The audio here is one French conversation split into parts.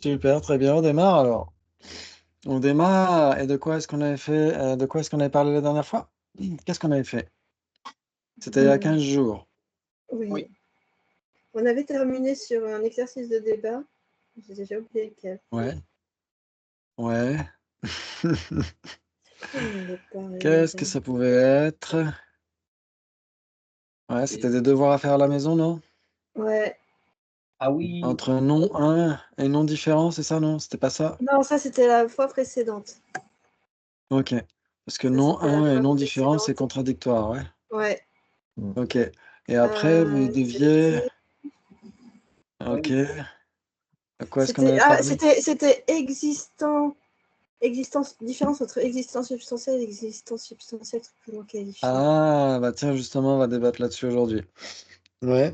Super, très bien, on démarre alors. On démarre, et de quoi est-ce qu'on avait fait, de quoi est-ce qu'on avait parlé la dernière fois? Qu'est-ce qu'on avait fait? C'était il y a 15 jours. Oui. On avait terminé sur un exercice de débat. J'ai déjà oublié lequel. Ouais. Ouais. On avait parlé Qu'est-ce que ça pouvait être? Ouais, c'était des devoirs à faire à la maison, non? Ouais. Ah oui. Entre non un et non différent, c'est ça, non? C'était pas ça? Non, ça c'était la fois précédente. OK. Parce que Ça, non c'était la un et fois non différent, c'est précédente. contradictoire, ouais. Ouais. OK. Et après, vous deviez... C'était OK. À quoi est-ce qu'on avait parlé? c'était différence entre existence substantielle et existence substantielle triplement qualifiée. Ah, bah tiens, justement, on va débattre là-dessus aujourd'hui. Ouais.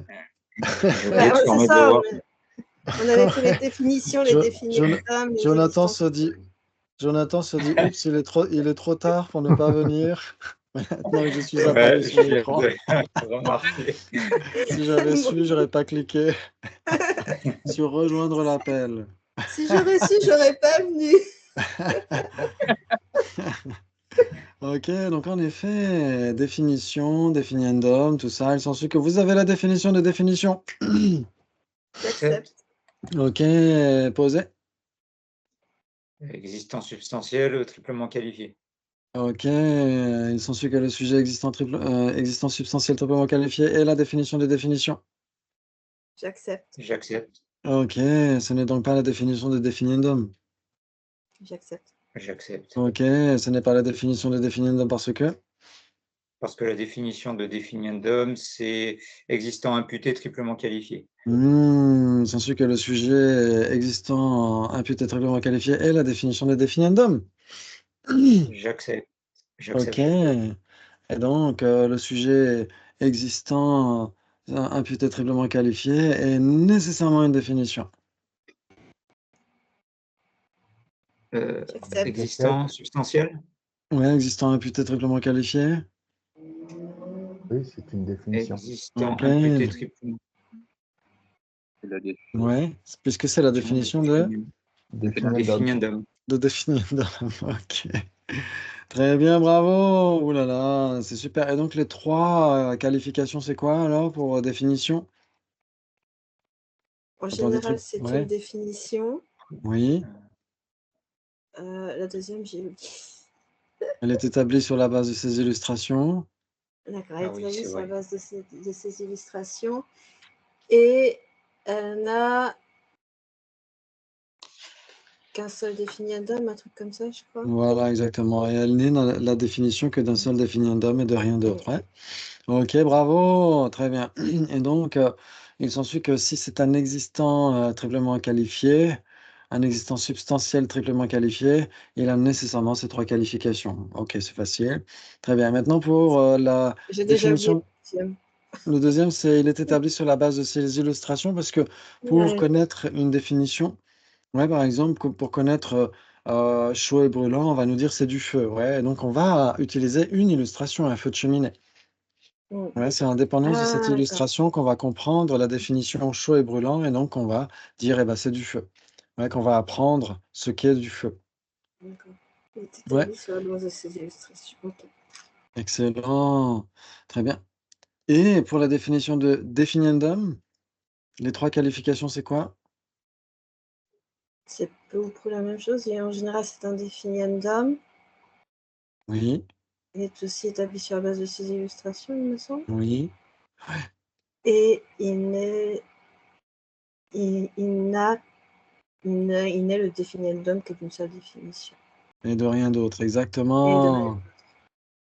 Ouais, c'est ça. On avait fait les définitions, les définitions. Jonathan se dit, oups, il est trop tard pour ne pas venir. Maintenant que je suis apparu sur l'écran. Si j'avais su, j'aurais pas cliqué sur rejoindre l'appel. Si j'aurais su, j'aurais pas venu. Ok, donc en effet, définition, définiendum, tout ça, il s'ensuit que vous avez la définition de définition. J'accepte. Ok, posé. Existence substantielle, triplement qualifiée. Ok, il s'ensuit que le sujet existence substantielle triplement qualifié et la définition de définition. J'accepte. J'accepte. Ok, ce n'est donc pas la définition de définiendum. J'accepte. J'accepte. Ok, ce n'est pas la définition de définiendum parce que... Parce que la définition de définiendum, c'est existant imputé triplement qualifié. Il s'ensuit que le sujet existant imputé triplement qualifié est la définition de définiendum. J'accepte. Ok, J'accepte. et donc le sujet existant imputé triplement qualifié est nécessairement une définition. J'accepte. Existant substantiel. Oui, existant imputé triplement qualifié. Oui, c'est une définition. Existant Ok, imputé triplement. ouais, puisque c'est la définition de Définiendum. définiendum. Ok. Très bien, bravo. Ouh là là, c'est super. Et donc les trois qualifications, c'est quoi alors pour définition? En Quand on dit général, c'est une ouais, définition. oui. La deuxième, j'ai oublié. Elle est établie sur la base de ces illustrations. D'accord, Ah elle est oui, établie c'est sur la vrai. base de ces illustrations. Et elle n'a qu'un seul définiendum, un truc comme ça, je crois. Voilà, exactement. Et elle n'est dans la définition que d'un seul définiendum et de rien d'autre. Ouais. Ok, bravo, très bien. Et donc, il s'ensuit que si c'est un existant triplement qualifié, un existant substantiel triplement qualifié, il a nécessairement ces trois qualifications. Ok, c'est facile. Très bien. Maintenant, pour la J'ai déjà oublié définition, le deuxième. le deuxième, c'est il est établi sur la base de ces illustrations parce que pour Ouais. connaître une définition, ouais, par exemple, pour connaître chaud et brûlant, on va nous dire c'est du feu. Ouais, et donc on va utiliser une illustration, un feu de cheminée. Ouais, c'est en dépendance de cette Ah, d'accord. illustration qu'on va comprendre la définition chaud et brûlant, et donc on va dire eh ben, c'est du feu. Ouais, qu'on va apprendre ce qu'est du feu. D'accord. Il est Ouais, établi sur la base de ces illustrations. Ok. excellent. Très bien. Et pour la définition de définiendum, les trois qualifications, c'est quoi? C'est peu ou prou la même chose. Et en général, c'est un définiendum. Oui, Il est aussi établi sur la base de ces illustrations, il me semble. oui. Et il n'est le définiendum que d'une seule définition. Et de rien d'autre, Et de rien. exactement.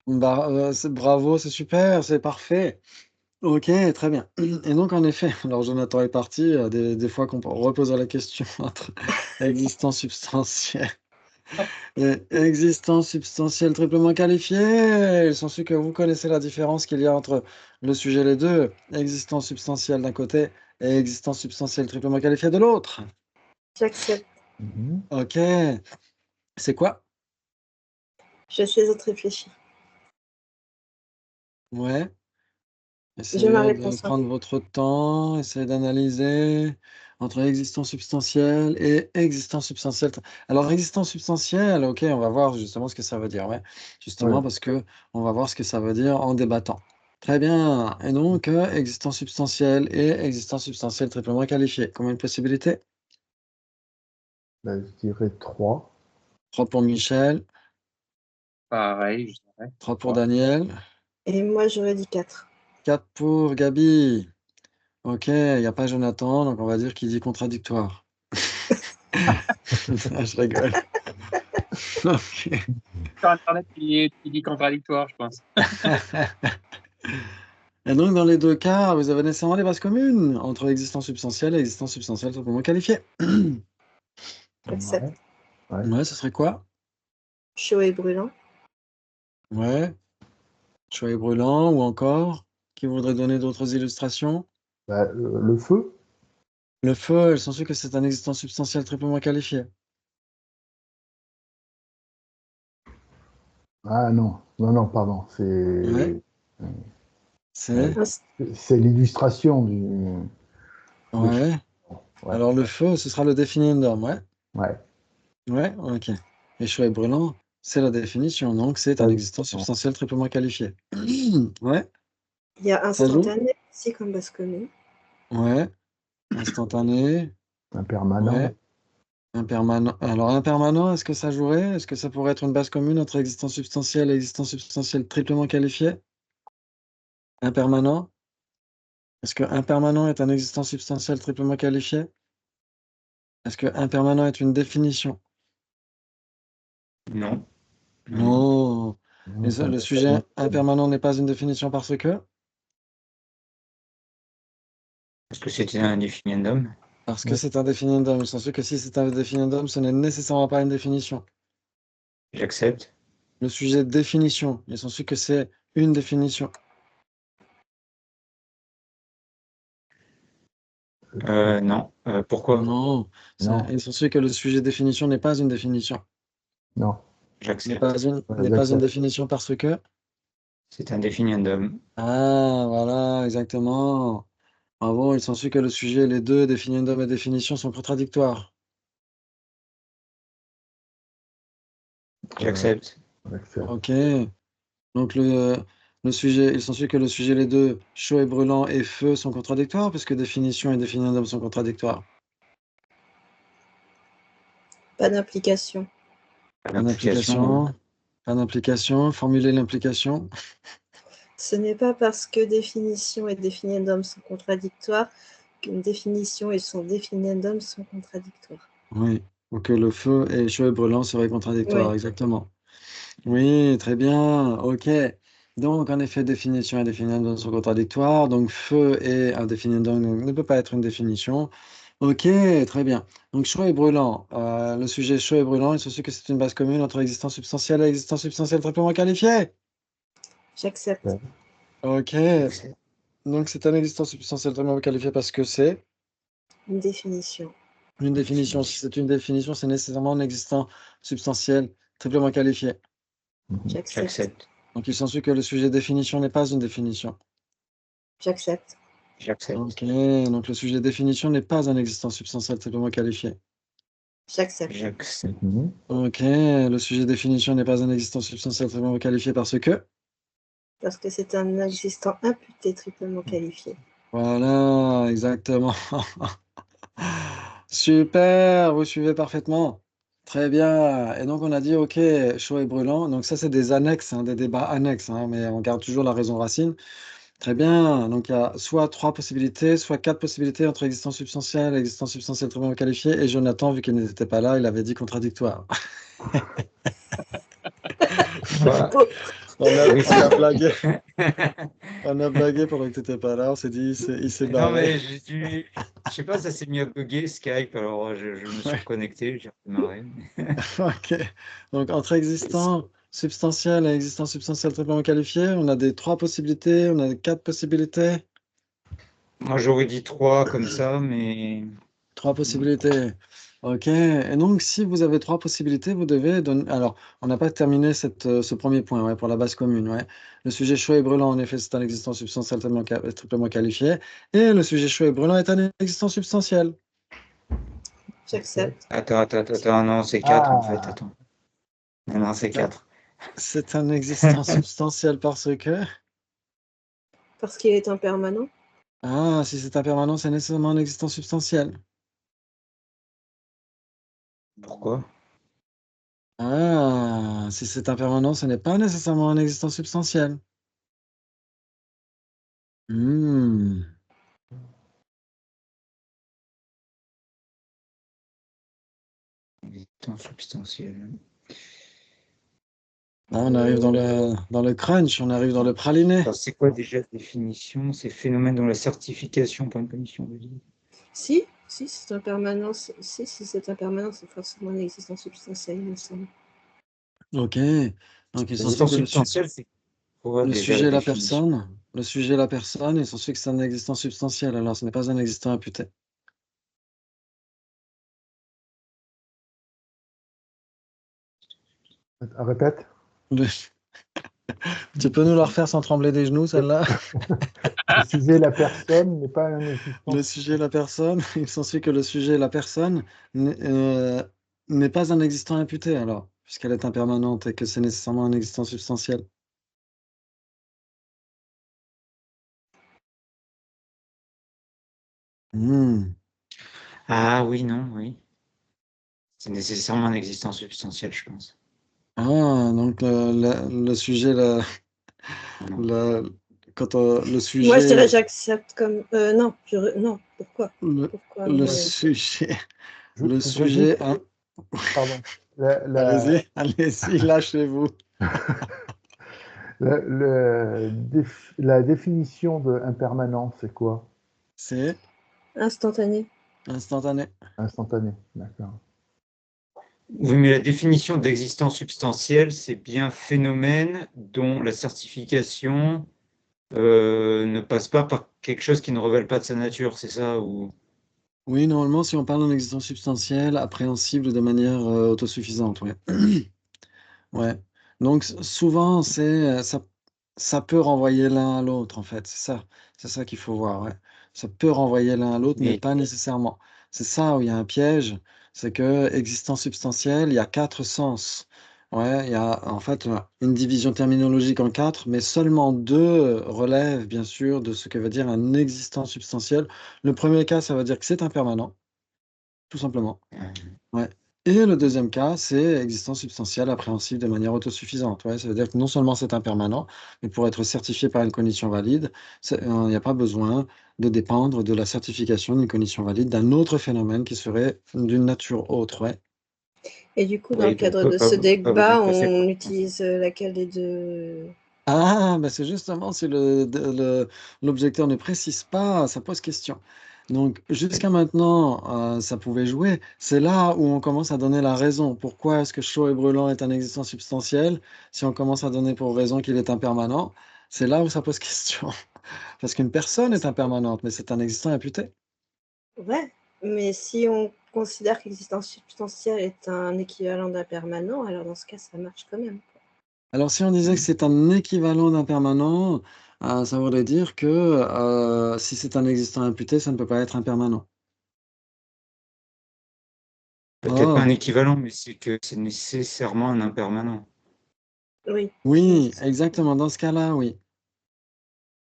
Bah, bravo, c'est super, c'est parfait. Ok, très bien. Et donc, en effet, alors Jonathan est parti, des fois qu'on repose la question entre existence substantielle et existence substantielle triplement qualifiée. Il s'ensuit que vous connaissez la différence qu'il y a entre le sujet et les deux, existence substantielle d'un côté et existence substantielle triplement qualifiée de l'autre. J'accepte. Ok, c'est quoi? Je laisse les autres réfléchir. Ouais, J'ai ma essayez de réponse. Hein. prendre votre temps, essayez d'analyser. entre existence substantielle et existence substantielle. Alors, existence substantielle, ok, on va voir justement ce que ça veut dire, ouais. Justement, Ouais. parce que on va voir ce que ça veut dire en débattant. Très bien. Et donc, existence substantielle et existence substantielle triplement qualifiée. Combien de possibilités? Ben, je dirais 3. 3 pour Michel, Pareil, je dirais. 3 pour Trois. Daniel, Et moi, j'aurais dit 4. 4 pour Gabi. Ok, il n'y a pas Jonathan, donc on va dire qu'il dit contradictoire. Je rigole. Ok. Sur Internet qui dit contradictoire, je pense. Et donc, dans les deux cas, vous avez nécessairement des bases communes entre existence substantielle et existence substantielle simplement qualifiée. J'accepte. Ouais. Ouais, ce serait quoi? Chaud et brûlant. Ouais, chaud et brûlant, ou encore, qui voudrait donner d'autres illustrations? Ben, le feu. Le feu, elles sont sûres que c'est un existence substantielle triplement qualifiée. Ah non, non, pardon. Ouais. C'est? C'est l'illustration du. Ouais. Ouais. Alors, le feu, ce sera le définiendum, ouais. Ouais. Ouais, ok. Et chaud et brûlant, c'est la définition, donc c'est un Ouais. existence substantielle triplement qualifiée. Ouais, Il y a ça joue? instantané aussi comme base commune. Ouais, instantané, Impermanent. ouais, impermanent. Alors, impermanent, est-ce que ça jouerait? Est-ce que ça pourrait être une base commune entre existence substantielle et existence substantielle triplement qualifiée? Impermanent? Est-ce que impermanent est un existence substantielle triplement qualifiée? Est-ce que impermanent est une définition? Non. Non. Non, Et le sujet impermanent n'est pas une définition parce que? Parce que c'était un définiendum. Parce que c'est un définiendum. Il s'en suit que si c'est un définiendum, ce n'est nécessairement pas une définition. J'accepte. Le sujet définition, il s'en suit que c'est une définition. Non. Pourquoi? Non, Non. il s'en suit que le sujet définition n'est pas une définition. Non. N'est J'accepte. pas une, Ouais, n'est pas une j'accepte. définition parce que. C'est un définiendum. Ah, voilà, exactement. Bravo, il s'en suit que le sujet, les deux, définiendum et définition, sont contradictoires. J'accepte. J'accepte. Ok. Donc le sujet, il s'en suit que le sujet, les deux, chaud et brûlant et feu, sont contradictoires, puisque définition et définiendum sont contradictoires. Pas d'implication. Pas d'implication. Pas d'implication. Formuler l'implication. Ce n'est pas parce que définition et définiendum sont contradictoires qu'une définition et son définiendum sont contradictoires. Oui. Ou que le feu et chaud et brûlant seraient contradictoires, Oui. exactement. Oui, très bien. Ok. Donc, en effet, définition et définiendum sont contradictoires. Donc, feu et un définiendum ne peut pas être une définition. Ok, très bien. Donc, chaud et brûlant. Le sujet chaud et brûlant, il se suit que c'est une base commune entre existence substantielle et existence substantielle triplement qualifiée. J'accepte. Ok. J'accepte. Donc, c'est un existence substantielle triplement qualifiée parce que c'est Une définition. une définition. Si c'est une définition, c'est nécessairement un existant substantiel triplement qualifié. J'accepte. J'accepte. Donc, il s'ensuit que le sujet définition n'est pas une définition. J'accepte. J'accepte. Ok, donc le sujet définition n'est pas un existant substantiel triplement qualifié. J'accepte. J'accepte. Mhm. Ok, le sujet définition n'est pas un existant substantiel triplement qualifié parce que. Parce que c'est un existant imputé triplement qualifié. Voilà, exactement. Super, vous suivez parfaitement. Très bien. Et donc, on a dit, OK, chaud et brûlant. Donc, ça, c'est des annexes, hein, des débats annexes, hein, mais on garde toujours la raison racine. Très bien. Donc, il y a soit 3 possibilités, soit 4 possibilités entre existence substantielle et existence substantielle triplement qualifiée. Et Jonathan, vu qu'il n'était pas là, il avait dit contradictoire. Voilà. On a Oui, blagué. On a blagué pendant que tu n'étais pas là. On s'est dit, il s'est Non, barré. mais je sais pas, ça s'est mis à bugger Skype, alors je me suis Ouais. reconnecté, j'ai redémarré. OK. Donc, entre existant substantiel et existant substantiel triplement qualifié, on a des 3 possibilités, on a des 4 possibilités. Moi, j'aurais dit 3 comme ça, mais 3 possibilités. OK. Et donc, si vous avez 3 possibilités, vous devez donner. Alors, on n'a pas terminé ce premier point, ouais, pour la base commune. Ouais. Le sujet chaud et brûlant, en effet, c'est un existant substantiel triplement qualifié. Et le sujet chaud et brûlant est un existant substantiel. J'accepte. Attends, non, c'est 4 en fait, Ah, attends. Non, c'est 4. C'est un existant substantiel parce que... Parce qu'il est impermanent. Ah, si c'est impermanent, c'est nécessairement un existant substantiel. Pourquoi? Ah, si c'est impermanent, ce n'est pas nécessairement un existant substantiel. Hmm. Existant substantiel. Là, on arrive dans le crunch, on arrive dans le praliné. Alors, c'est quoi déjà la définition? C'est phénomène dont la certification par une commission valide. Si c'est impermanent, si c'est impermanent, c'est forcément une existence substantielle, il me semble. Ok. Donc, il s'ensuit L'existence que substantielle, c'est quoi le déjà la sujet et la définition? personne, le sujet et la personne, il s'ensuit que c'est un existant substantiel. Alors, ce n'est pas un existant imputé. répète. Le- Tu peux nous la refaire sans trembler des genoux, celle-là? Le sujet, la personne n'est pas un Le existant. sujet et la personne, il s'ensuit que le sujet et la personne n'est pas un existant imputé, alors, puisqu'elle est impermanente et que c'est nécessairement un existant substantiel. Hmm. Ah oui, non, oui. C'est nécessairement un existant substantiel, je pense. Ah, donc le sujet, Non. quand le Moi, je sujet, dirais j'accepte comme... non, non, pourquoi? le, Pourquoi le moi sujet, Je le voudrais juste, sujet, hein, pardon, allez-y, lâchez-vous. la définition de impermanent, c'est quoi? C'est Instantané. instantané. Instantané, d'accord. Oui, mais la définition d'existence substantielle, c'est bien phénomène dont la certification ne passe pas par quelque chose qui ne relève pas de sa nature, c'est ça ou... Oui, normalement, si on parle d'un existant substantiel, appréhensible de manière autosuffisante, ouais. Ouais. Donc souvent, ça peut renvoyer l'un à l'autre, en fait. C'est ça qu'il faut voir, ouais. Ça peut renvoyer l'un à l'autre, mais Mais pas nécessairement. C'est ça où il y a un piège, c'est que existant substantiel, il y a 4 sens. Ouais, il y a en fait une division terminologique en 4, mais seulement 2 relèvent, bien sûr, de ce que veut dire un existant substantiel. Le premier cas, ça veut dire que c'est impermanent, tout simplement. Ouais. Et le deuxième cas, c'est existence substantielle appréhensible de manière autosuffisante. Ouais, ça veut dire que non seulement c'est impermanent, mais pour être certifié par une cognition valide, il n'y a pas besoin de dépendre de la certification d'une cognition valide d'un autre phénomène qui serait d'une nature autre. Ouais. Et du coup, dans le oui, donc cadre de ce pas besoin débat, de passer par on le utilise laquelle des deux? Ah, bah c'est justement si l'objecteur ne précise pas, ça pose question. Donc jusqu'à maintenant, ça pouvait jouer. C'est là où on commence à donner la raison. Pourquoi est-ce que chaud et brûlant est un existant substantiel? Si on commence à donner pour raison qu'il est impermanent, c'est là où ça pose question. Parce qu'une personne est impermanente, mais c'est un existant imputé. Ouais, mais si on considère qu'existence substantielle est un équivalent d'impermanent, alors dans ce cas, ça marche quand même. Alors si on disait que c'est un équivalent d'impermanent, ça voudrait dire que si c'est un existant imputé, ça ne peut pas être impermanent. peut-être pas un Oh. équivalent, mais c'est que c'est nécessairement un impermanent. Oui. Oui, exactement. Dans ce cas-là, oui.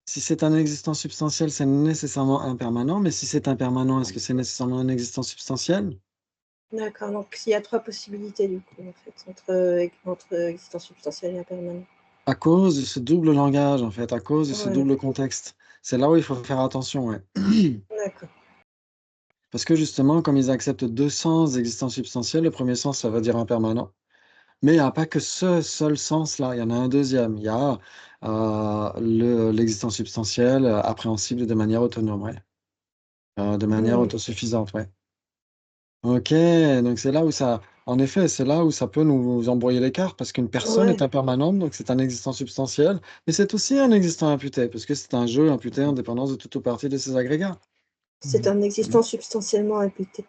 Si c'est un existant substantiel, c'est nécessairement impermanent. Mais si c'est impermanent, est-ce que c'est nécessairement un existant substantiel? D'accord, donc il y a 3 possibilités du coup, en fait, entre existence substantielle et impermanent. À cause de ce double langage, en fait, à cause de ce Voilà, double contexte. C'est là où il faut faire attention, ouais. d'accord. Parce que justement, comme ils acceptent 2 sens d'existence substantielle, le premier sens, ça veut dire impermanent. Mais il n'y a pas que ce seul sens-là, il y en a un deuxième. Il y a l'existence substantielle appréhensible de manière autonome, ouais. De manière autosuffisante, ouais. Ok, donc c'est là où ça, en effet, c'est là où ça peut nous embrouiller les cartes parce qu'une personne Ouais, est impermanente, donc c'est un existant substantiel, mais c'est aussi un existant imputé parce que c'est un jeu imputé en dépendance de toute ou partie de ses agrégats. c'est un existant substantiellement imputé.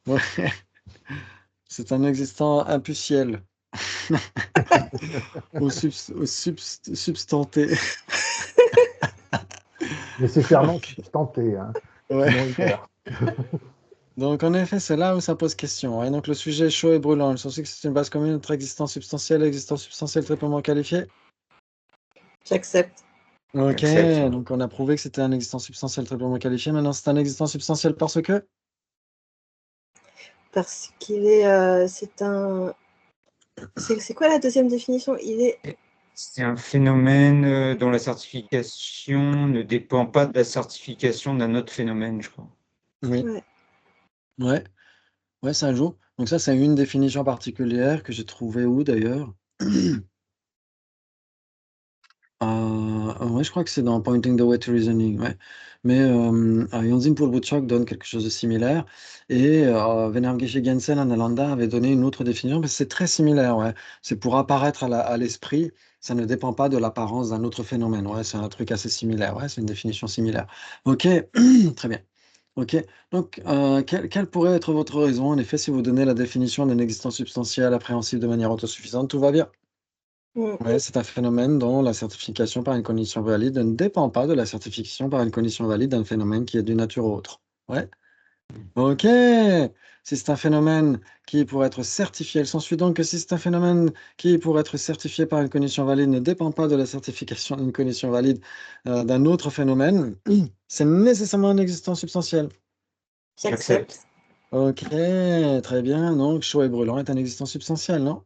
Ouais. C'est un existant impuciel substanté. Nécessairement Ok. substanté, hein. Ouais. Sinon, il meurt. Donc, en effet, c'est là où ça pose question. Ouais. Donc, le sujet est chaud et brûlant. Il s'ensuit que c'est une base commune entre existence substantielle triplement qualifiée. J'accepte. Ok, J'accepte. donc on a prouvé que c'était un existant substantiel triplement qualifié. Maintenant, c'est un existant substantiel parce que. Parce qu'il est. C'est un. C'est quoi la deuxième définition? Il est. C'est un phénomène dont la certification ne dépend pas de la certification d'un autre phénomène, je crois. Oui, Ouais. ouais, ouais, ça joue. Donc, ça, c'est une définition particulière que j'ai trouvée où d'ailleurs? Ouais, je crois que c'est dans Pointing the Way to Reasoning, ouais. Mais Yonzin Pulbuchok donne quelque chose de similaire. Et Venergeshe Gensen Ananda avait donné une autre définition, mais c'est très similaire, ouais. C'est pour apparaître à l'esprit, ça ne dépend pas de l'apparence d'un autre phénomène. Ouais, c'est un truc assez similaire, ouais, c'est une définition similaire. Ok, très bien. Ok, donc quelle pourrait être votre raison, en effet, si vous donnez la définition d'une existence substantielle appréhensible de manière autosuffisante, tout va bien? Mm. Ouais, c'est un phénomène dont la certification par une condition valide ne dépend pas de la certification par une condition valide d'un phénomène qui est d'une nature autre. Ouais. Ok. Si c'est un phénomène qui, pour être certifié, il s'ensuit donc que si c'est un phénomène qui, pour être certifié par une condition valide, ne dépend pas de la certification d'une condition valide d'un autre phénomène, c'est nécessairement une existence substantielle. J'accepte. Ok, très bien. Donc, chaud et brûlant est un existence substantielle, non?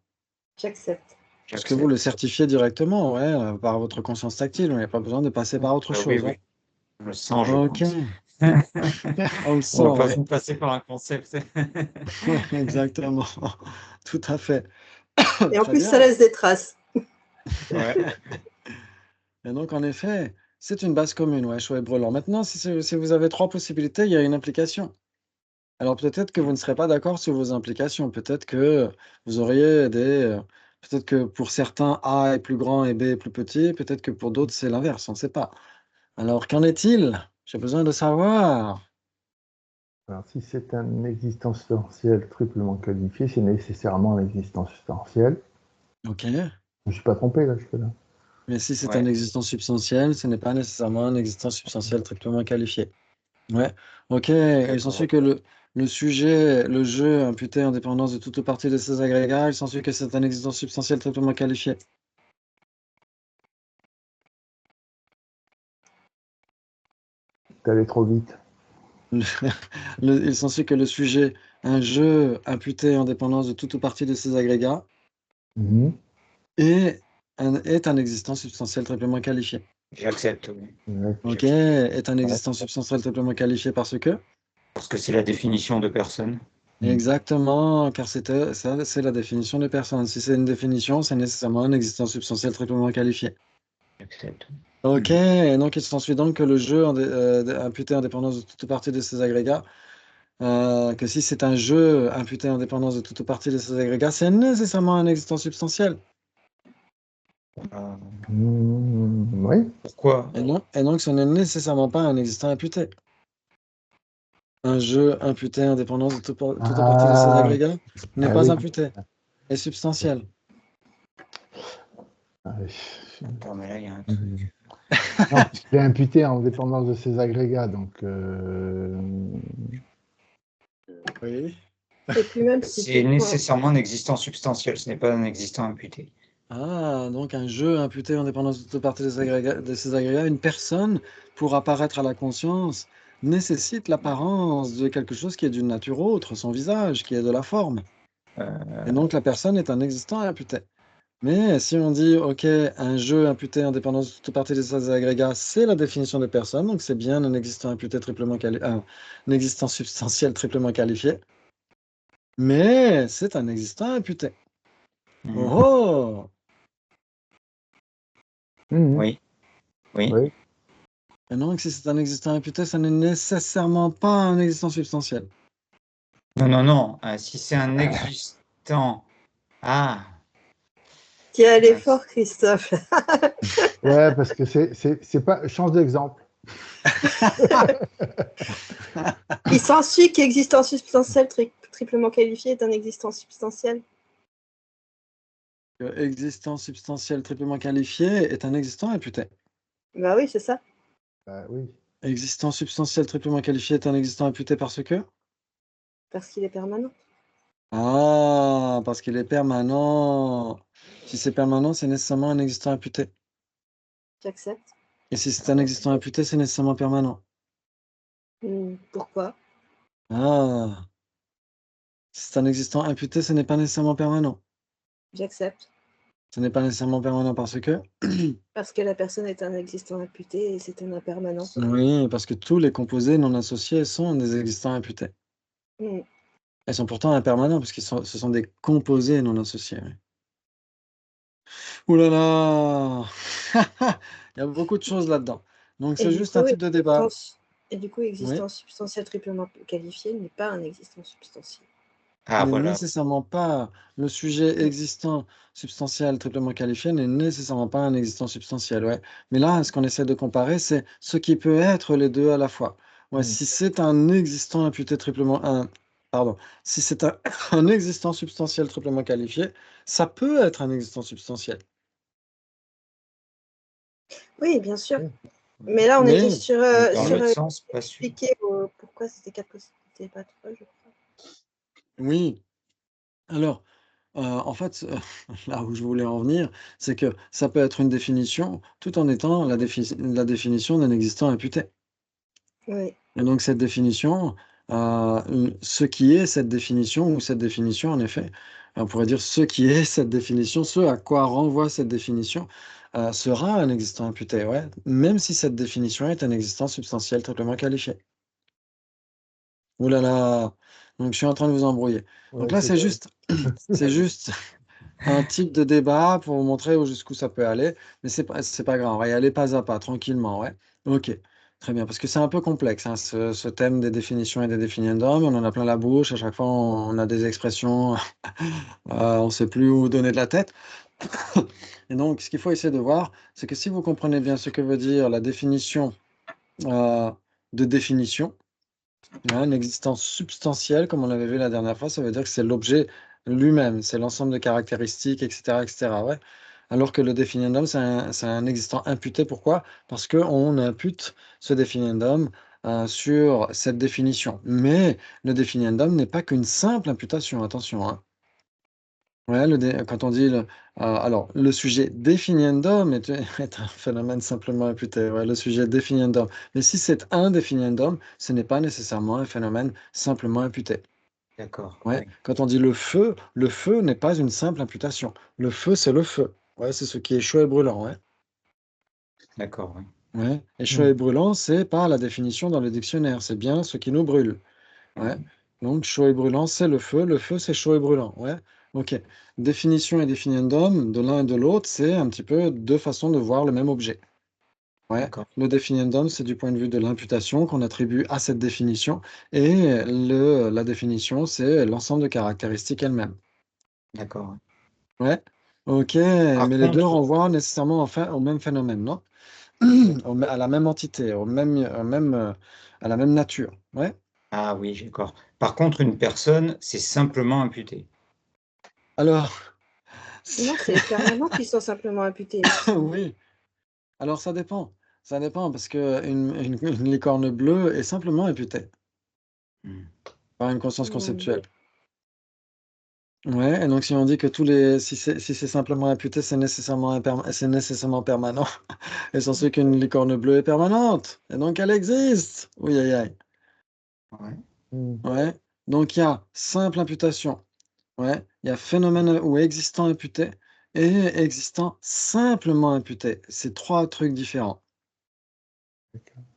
J'accepte. Parce que vous le certifiez directement, ouais, par votre conscience tactile. Il n'y a pas besoin de passer par autre Oui, chose. oui. Ouais. Je le sens, je Ok, pense. on le On va sent, pas ouais. passer par un concept. Ouais, exactement. Tout à fait. Et en Très plus, ça bien. laisse des traces. Ouais. Et donc, en effet, c'est une base commune, ouais, chaud et brûlant. Maintenant, si vous avez trois possibilités, il y a une implication. Alors, peut-être que vous ne serez pas d'accord sur vos implications. Peut-être que vous auriez peut-être que pour certains, A est plus grand et B est plus petit. Peut-être que pour d'autres, c'est l'inverse. On ne sait pas. Alors, qu'en est-il? J'ai besoin de savoir. Alors, si c'est un existentiel triplement qualifié, c'est nécessairement un existentiel. Ok. Je ne suis pas trompé là, jusque-là. Mais si c'est un Ouais. existant substantiel, ce n'est pas nécessairement un existant substantiel strictement qualifié. Ouais. Ok. Il s'ensuit que le sujet, le jeu imputé en dépendance de toute ou partie de ces agrégats, il s'ensuit que c'est un existant substantiel strictement qualifié. T'es allé trop vite. Il s'ensuit que le sujet, un jeu imputé en dépendance de toute ou partie de ces agrégats, Mhm. est est un existant substantiel triplement qualifié. J'accepte, oui. Ouais. Ok. J'accepte. Est un existant substantiel triplement qualifié parce que. Parce que c'est la définition de personne. Exactement, car ça, c'est la définition de personne. Si c'est une définition, c'est nécessairement un existant substantiel triplement qualifié. J'accepte. Ok, et donc il s'ensuit donc que le jeu imputé en dépendance de toute partie de ces agrégats, que si c'est un jeu imputé en dépendance de toute partie de ces agrégats, c'est nécessairement un existant substantiel. Euh, Oui. Pourquoi? Et donc ce n'est nécessairement pas un existant imputé. Un jeu imputé en dépendance de toute partie de ces Ah, agrégats n'est ah pas oui. imputé, est substantiel. Ah, Attends, mais là, il y a un truc. Mhm. Non, puisqu'il est imputé en dépendance de ses agrégats, donc Oui. Et puis même si C'est tu prends. nécessairement un existant substantiel, ce n'est pas un existant imputé. Ah, donc un jeu imputé en dépendance de toute partie de ces agrégats, une personne, pour apparaître à la conscience, nécessite l'apparence de quelque chose qui est d'une nature autre, son visage, qui est de la forme. Et donc la personne est un existant imputé. Mais si on dit, OK, un jeu imputé en dépendance de toute partie de ces agrégats, c'est la définition de personne, donc c'est bien un existant imputé un existant substantiel triplement qualifié, mais c'est un existant imputé. Oh oh! mhm. Oui, oui. Oui. Et donc, si c'est un existant imputé, ça n'est nécessairement pas un existant substantiel. Non, non, non. Si c'est un existant. Ah, Tu es allé euh, fort, Christophe. Ouais, parce que c'est pas. Change d'exemple. Il s'ensuit qu'existant substantiel triplement qualifié est un existant substantiel. Existant substantiel triplement qualifié est un existant imputé. Bah oui, c'est ça. Oui. Existant substantiel triplement qualifié est un existant imputé parce que? Parce qu'il est permanent. Ah, parce qu'il est permanent. Si c'est permanent, c'est nécessairement un existant imputé. J'accepte. Et si c'est un existant imputé, c'est nécessairement permanent. Pourquoi? Ah, si c'est un existant imputé, ce n'est pas nécessairement permanent. J'accepte. Ce n'est pas nécessairement permanent parce que? Parce que la personne est un existant imputé et c'est un impermanent. Oui, parce que tous les composés non associés sont des existants imputés. Hmm. Ils sont pourtant impermanents parce ce sont des composés non associés. Oui. Ouh là là! Il y a beaucoup de choses là-dedans. Donc Et c'est du juste un coup, type de débat. Oui, existence substantielle triplement qualifiée n'est pas un existant substantiel. Ah, n'est voilà. nécessairement pas le sujet existant substantiel triplement qualifié n'est nécessairement pas un existant substantiel, ouais. Mais là, ce qu'on essaie de comparer, c'est ce qui peut être les deux à la fois. Ouais, si c'est un existant imputé triplement pardon, si c'est un existant substantiel triplement qualifié, ça peut être un existant substantiel. Oui, bien sûr. Oui. Mais là, on Mais était sur, Mais dans sur l'autre sens, pas sûr. expliquer pourquoi c'était 4 possibilités, pas 3, je crois. oui, alors, en fait, là où je voulais en venir, c'est que ça peut être une définition tout en étant la définition d'un existant imputé. Oui. Et donc cette définition, ce qui est cette définition ou cette définition en effet, on pourrait dire ce qui est cette définition, ce à quoi renvoie cette définition, sera un existant imputé, ouais, même si cette définition est un existant substantiel triplement qualifié. Ouh là là! Donc je suis en train de vous embrouiller. Donc Ouais, là, c'est c'est juste un type de débat pour vous montrer jusqu'où ça peut aller, mais c'est pas grave, on va y aller pas à pas, tranquillement, ouais. OK, très bien, parce que c'est un peu complexe, hein, ce thème des définitions et des définiendums, on en a plein la bouche, à chaque fois on a des expressions, on ne sait plus où donner de la tête. Et donc ce qu'il faut essayer de voir, c'est que si vous comprenez bien ce que veut dire la définition, de définition, ouais, une existence substantielle, comme on l'avait vu la dernière fois, ça veut dire que c'est l'objet lui-même, c'est l'ensemble de caractéristiques, et cetera, ouais. Alors que le définiendum, c'est un existant imputé. Pourquoi? Parce qu'on impute ce définiendum sur cette définition. Mais le définiendum n'est pas qu'une simple imputation, attention, hein. Ouais, quand on dit alors, le sujet définiendum est, est un phénomène simplement imputé. Ouais, le sujet définiendum. Mais si c'est un définiendum, ce n'est pas nécessairement un phénomène simplement imputé. D'accord. Ouais, Oui. quand on dit le feu n'est pas une simple imputation. Le feu, c'est le feu. Ouais, c'est ce qui est chaud et brûlant. Ouais. D'accord. Oui. Ouais. Et chaud et brûlant, c'est pas la définition dans le dictionnaire, c'est bien ce qui nous brûle. Ouais. Donc, chaud et brûlant, c'est le feu, c'est chaud et brûlant. Ouais. OK. Définition et définiendum, de l'un et de l'autre, c'est un petit peu deux façons de voir le même objet. Ouais. D'accord. Le définiendum, c'est du point de vue de l'imputation qu'on attribue à cette définition, et la définition, c'est l'ensemble de caractéristiques elles-mêmes. D'accord. Ouais. OK. Par Mais les deux contre, renvoient nécessairement enfin au même phénomène, non? À la même entité, à la même nature. Ouais. ah oui, d'accord. Par contre, une personne, c'est simplement imputé. Alors, Non, c'est les permanents qui sont simplement imputés, il me semble. oui. Alors ça dépend. Ça dépend parce que une licorne bleue est simplement imputée Hmm. par une conscience Hmm. conceptuelle. Ouais, et donc si on dit que si c'est simplement imputé, c'est nécessairement permanent. Et sans suit qu'une licorne bleue est permanente. Et donc elle existe. Oui, aïe, aïe. Ouais. Ouais. Donc il y a simple imputation. Ouais. Il y a phénomène ou existant imputé et existant simplement imputé. C'est trois trucs différents.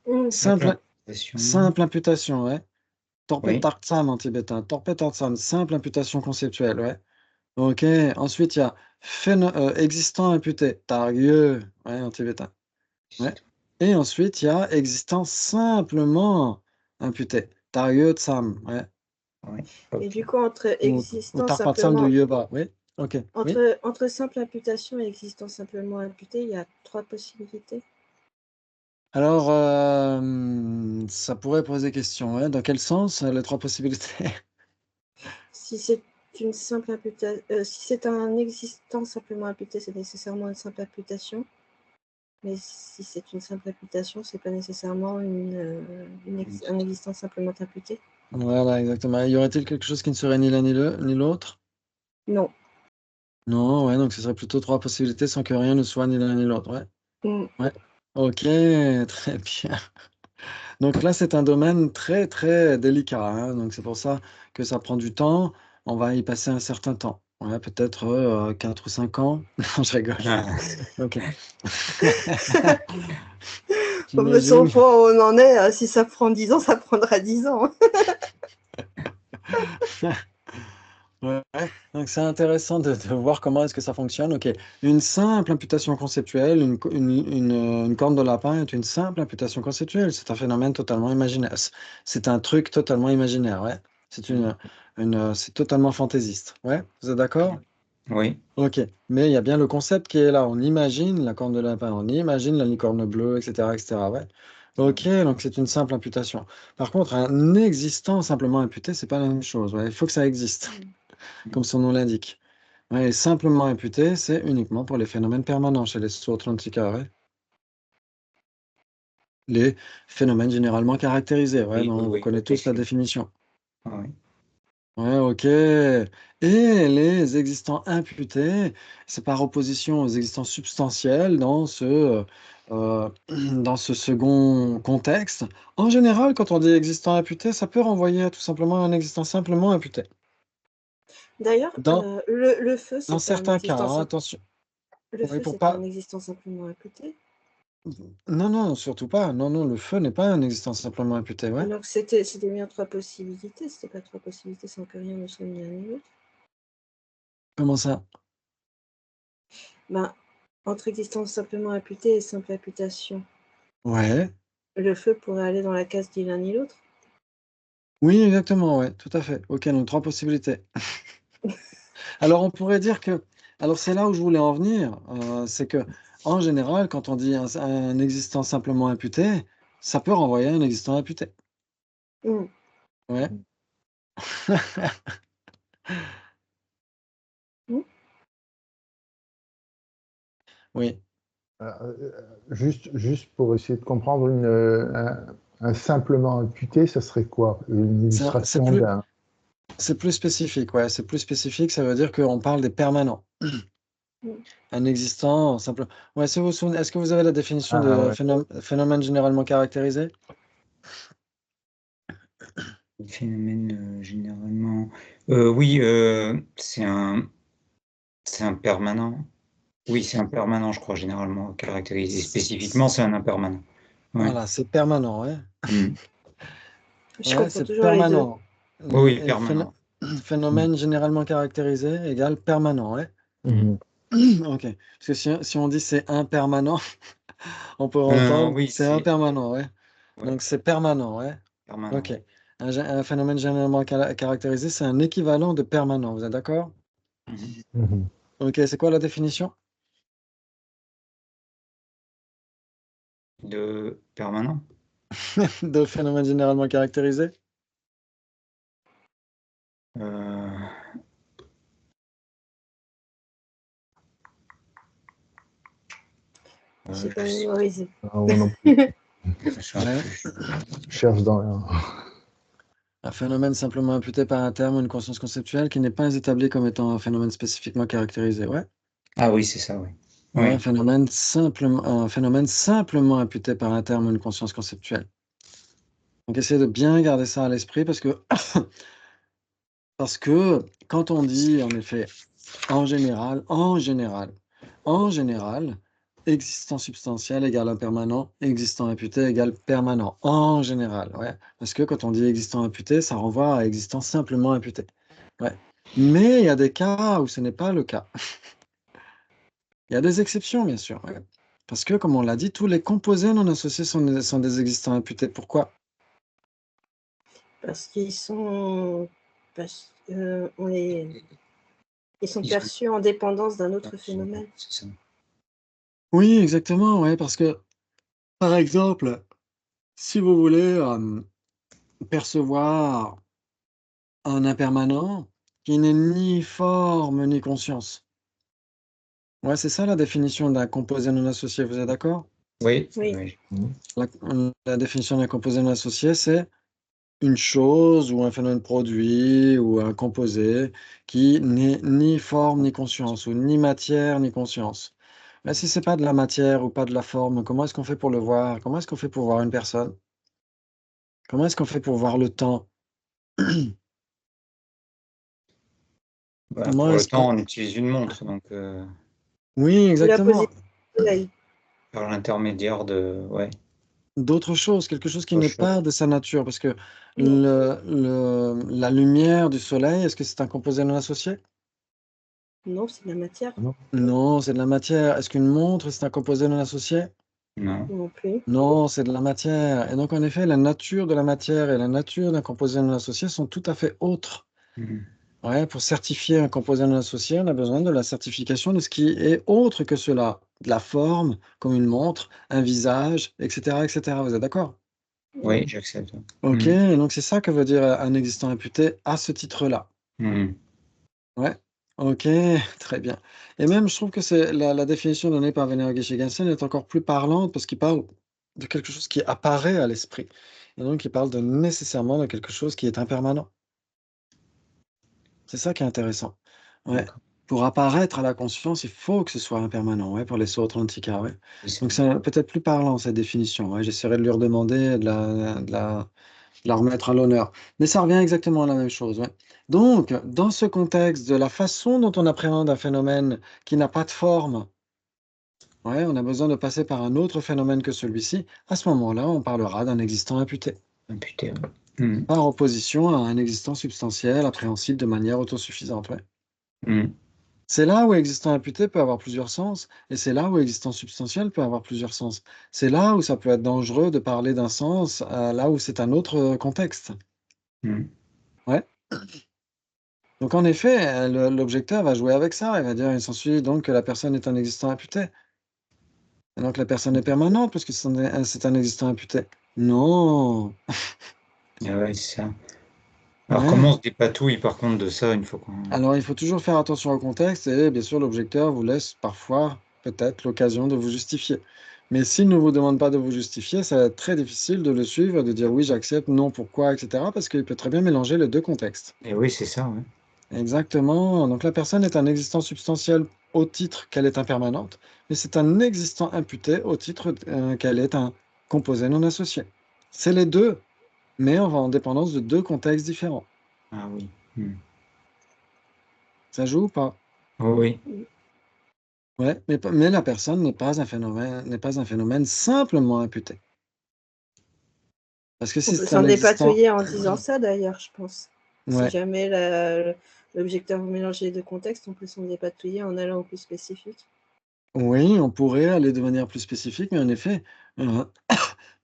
Hmm. Simple Simple, imputation. simple imputation, ouais. Torped Oui. tartsam en tibétain. Torped tartsam, simple imputation conceptuelle, ouais. OK. Ensuite, il y a existant imputé. Targieu, ouais, en tibétain. Ouais. Et ensuite, il y a existant simplement imputé. Targieu tsam, ouais. Oui. Et Ok. du coup, entre Ou existant tarpatsam de simplement, Yueba, oui. OK. Oui. entre simple imputation et existant simplement imputé, il y a 3 possibilités. Alors, ça pourrait poser question, ouais. Dans quel sens, les trois possibilités? Si c'est une simple si c'est un existant simplement imputé, c'est nécessairement une simple imputation. Mais si c'est une simple imputation, c'est pas nécessairement un existant simplement imputé. Voilà, exactement. Y aurait-il quelque chose qui ne serait ni l'un ni l'autre? Non. Non, ouais, donc ce serait plutôt 3 possibilités sans que rien ne soit ni l'un ni l'autre, ouais. Mm. Ouais. OK, très bien. Donc là, c'est un domaine très, très délicat, hein, donc c'est pour ça que ça prend du temps. On va y passer un certain temps. Ouais, peut-être, 4 ou 5 ans. Non, je rigole. OK. On me sent J'imagine. pas où on en est. Si ça prend 10 ans, ça prendra 10 ans. Ouais, donc c'est intéressant de voir comment est-ce que ça fonctionne. OK, une simple imputation conceptuelle, une corne de lapin est une simple imputation conceptuelle. C'est un phénomène totalement imaginaire. C'est un truc totalement imaginaire, ouais. C'est totalement fantaisiste. Ouais, vous êtes d'accord? Oui. OK, mais il y a bien le concept qui est là. On imagine la corne de lapin, on imagine la licorne bleue, etc., etc., ouais. OK, donc c'est une simple imputation. Par contre, un existant simplement imputé, c'est pas la même chose. Ouais, il faut que ça existe, comme son nom l'indique. Ouais, et simplement imputé, c'est uniquement pour les phénomènes permanents chez les Sourtlantica, ouais. Les phénomènes généralement caractérisés, ouais, Oui, dont vous oui, connaissez tous la définition. oui. Ouais, OK. Et les existants imputés, c'est par opposition aux existants substantiels dans ce second contexte. En général, quand on dit existant imputé, ça peut renvoyer à tout simplement un existant simplement imputé. D'ailleurs, Dans, le feu, dans c'est pas un certains cas, existant hein, attention. Le Oui, feu, pour c'est pas pas. un existant simplement imputé. Non, non, surtout pas. Non, non, le feu n'est pas un existant simplement imputé, ouais. Donc c'était bien 3 possibilités. C'était pas 3 possibilités sans que rien ne soit ni l'un ni l'autre. Comment ça? Ben, entre existence simplement imputée et simple imputation, Ouais. le feu pourrait aller dans la case ni l'un ni l'autre. Oui, exactement, ouais, tout à fait. OK, donc 3 possibilités. Alors on pourrait dire que alors c'est là où je voulais en venir, c'est que en général, quand on dit un existant simplement imputé, ça peut renvoyer à un existant imputé. Mm. Ouais. Mm. Oui. Juste pour essayer de comprendre, un simplement imputé, ça serait quoi? Une C'est un illustration d'un. c'est plus spécifique, ouais, c'est plus spécifique, ça veut dire qu'on parle des permanents. Mm. Un existant simple ouais, si vous vous souvenez est-ce que vous avez la définition Ah de ouais. phénomène généralement caractérisé? Le phénomène, généralement. Oui, c'est un permanent. Oui, c'est un permanent, je crois, généralement caractérisé. Spécifiquement, c'est un impermanent. Ouais. Voilà, c'est permanent, ouais. Mm. Je Ouais, confonds c'est toujours les deux. permanent. Oui, oui, Et permanent. phénomène généralement caractérisé égale permanent, ouais. Mhm. OK. Parce que si on dit c'est impermanent, on peut entendre Oui, c'est c'est impermanent, ouais. ouais, Donc c'est permanent, ouais. permanent. OK. Un phénomène généralement caractérisé, c'est un équivalent de permanent, vous êtes d'accord? Mhm. Mhm. OK, c'est quoi la définition? De permanent? De phénomène généralement caractérisé? Euh, J'ai pas je sais, mémorisé. Ah, moi non plus. je me souviens Ouais. plus. Je cherche dans. Un phénomène simplement imputé par un terme ou une conscience conceptuelle qui n'est pas établi comme étant un phénomène spécifiquement caractérisé, ouais. Ah oui, c'est ça, oui. Ouais, Oui. un phénomène simplement imputé par un terme ou une conscience conceptuelle. Donc essayez de bien garder ça à l'esprit parce que quand on dit en effet, en général, existant substantiel égale impermanent, existant imputé égale permanent. En général, ouais. Parce que quand on dit existant imputé, ça renvoie à existant simplement imputé. Ouais. Mais il y a des cas où ce n'est pas le cas. Il y a des exceptions, bien sûr, ouais. Parce que, comme on l'a dit, tous les composés non associés sont des existants imputés. Pourquoi? Parce qu'ils sont. Parce ils sont Ils sont- perçus en dépendance d'un autre phénomène. c'est ça. Oui, exactement, ouais, parce que, par exemple, si vous voulez percevoir un impermanent qui n'est ni forme ni conscience. Ouais, c'est ça la définition d'un composé non associé, vous êtes d'accord? Oui, Oui. oui. La définition d'un composé non associé, c'est une chose ou un phénomène produit ou un composé qui n'est ni forme ni conscience, ou ni matière ni conscience. Mais si c'est pas de la matière ou pas de la forme, comment est-ce qu'on fait pour le voir? Comment est-ce qu'on fait pour voir une personne? Comment est-ce qu'on fait pour voir le temps? Bah, Comment pour le est-ce temps, qu'on... on utilise une montre, donc Oui, Ou la position exactement. du soleil. par l'intermédiaire de, ouais, D'autres choses, quelque chose qui autre n'est chose. pas de sa nature, parce que Non. la lumière du soleil, est-ce que c'est un composé non associé? Non, c'est de la matière. Non. Non, c'est de la matière. Est-ce qu'une montre, c'est un composé non associé? Non. Non plus. Non, c'est de la matière. Et donc, en effet, la nature de la matière et la nature d'un composé non associé sont tout à fait autres. Mhm. Ouais, pour certifier un composé non associé, on a besoin de la certification de ce qui est autre que cela. De la forme, comme une montre, un visage, etc., etc. Vous êtes d'accord? Oui, j'accepte. Ok, Mhm. et donc c'est ça que veut dire un existant imputé à ce titre-là. Mhm. Ouais, ok, très bien. Et même, je trouve que c'est la définition donnée par Vénéra Geshe-Gensen est encore plus parlante parce qu'il parle de quelque chose qui apparaît à l'esprit. Et donc, il parle de nécessairement de quelque chose qui est impermanent. C'est ça qui est intéressant. Ouais. D'accord. Pour apparaître à la conscience, il faut que ce soit impermanent, ouais, pour les sauts Atlantica, ouais. Oui, c'est Donc, vrai. c'est peut-être plus parlant, cette définition. Ouais. J'essaierai de lui redemander de la remettre à l'honneur. Mais ça revient exactement à la même chose, ouais. Donc, dans ce contexte de la façon dont on appréhende un phénomène qui n'a pas de forme, ouais, on a besoin de passer par un autre phénomène que celui-ci. À ce moment-là, on parlera d'un existant imputé, Imputé, ouais. Mhm. par opposition à un existant substantiel appréhensible de manière autosuffisante, ouais. Mhm. C'est là où existant imputé peut avoir plusieurs sens, et c'est là où existant substantiel peut avoir plusieurs sens. C'est là où ça peut être dangereux de parler d'un sens, là où c'est un autre contexte. Mhm. Ouais. Donc en effet, l'objecteur va jouer avec ça. Il va dire, il s'ensuit donc que la personne est un existant imputé. Et donc la personne est permanente parce que c'est un existant imputé. Non. Ah ouais, c'est ça. Alors, Ouais. comment on se dépatouille par contre de ça une fois qu'on... Alors il faut toujours faire attention au contexte et bien sûr l'objecteur vous laisse parfois peut-être l'occasion de vous justifier. Mais s'il ne vous demande pas de vous justifier, ça va être très difficile de le suivre, de dire oui j'accepte, non pourquoi, etc. Parce qu'il peut très bien mélanger les deux contextes. Et oui, c'est ça, ouais. Exactement. Donc la personne est un existant substantiel au titre qu'elle est impermanente, mais c'est un existant imputé au titre qu'elle est un composé non associé. C'est les deux, mais on va en dépendance de deux contextes différents. Ah oui. Mhm. Ça joue ou pas? Oh, oui. Ouais, mais la personne n'est pas un phénomène simplement imputé. Parce que On si peut c'est s'en un existant, dépatouiller en disant ça d'ailleurs, je pense. Si ouais, jamais l'objecteur vous mélangez les deux contextes, on peut s'en dépatouiller en allant au plus spécifique. oui, on pourrait aller de manière plus spécifique, mais en effet, euh,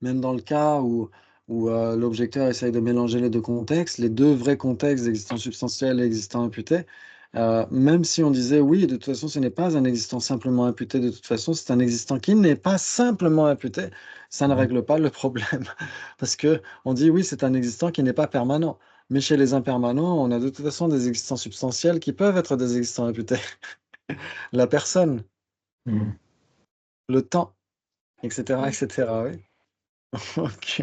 même dans le cas où l'objecteur essaye de mélanger les deux contextes, les deux vrais contextes existants substantiels et existants imputés, même si on disait oui, de toute façon, ce n'est pas un existant simplement imputé, de toute façon, c'est un existant qui n'est pas simplement imputé, ça ne règle pas le problème. Parce que on dit oui, c'est un existant qui n'est pas permanent. Mais chez les impermanents, on a de toute façon des existants substantiels qui peuvent être des existants imputés. La personne, Mhm. le temps, etc., etc. Oui. Ok.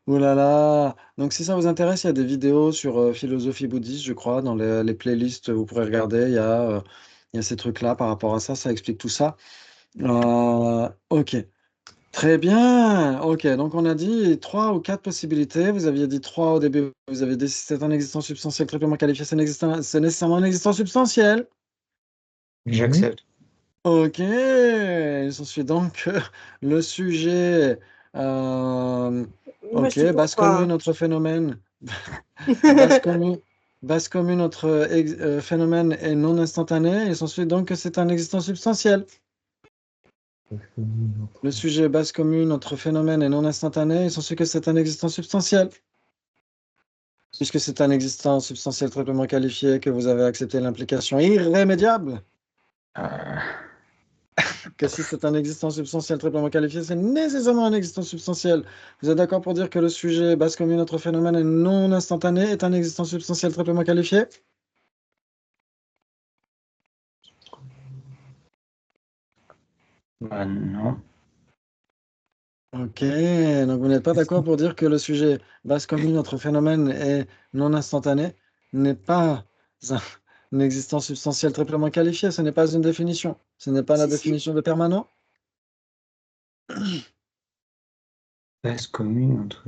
Ouh là là! Donc si ça vous intéresse, il y a des vidéos sur philosophie bouddhiste, je crois, dans les playlists, vous pourrez regarder, il y a ces trucs-là par rapport à ça, ça explique tout ça. Ok, très bien. Ok, donc on a dit trois ou quatre possibilités. Vous aviez dit trois au début, vous avez dit si c'est un existant substantiel triplement qualifié, c'est nécessairement un existant substantiel. J'accepte. Ok, il s'ensuit donc que le sujet... Moi, je ok, dis base pourquoi. commune, autre phénomène. Base commune, base commune entre phénomène est non instantané, il s'ensuit donc que c'est un existant substantiel. Parce que nous, notre- Le sujet base commune entre phénomène et non instantané, il s'ensuit que c'est un existant substantiel. Puisque c'est un existant substantiel triplement qualifié, que vous avez accepté l'implication irrémédiable, Euh, que si c'est un existant substantiel triplement qualifié, c'est nécessairement un existant substantiel. Vous êtes d'accord pour dire que le sujet base commune entre phénomène et non instantané est un existant substantiel triplement qualifié? bah, non. Ok, donc vous n'êtes pas d'accord pour dire que le sujet base commune entre phénomène et non instantané n'est pas un- une existence substantielle triplement qualifiée, ce n'est pas une définition. Ce n'est pas la Si, si. définition de permanent. Base commune entre.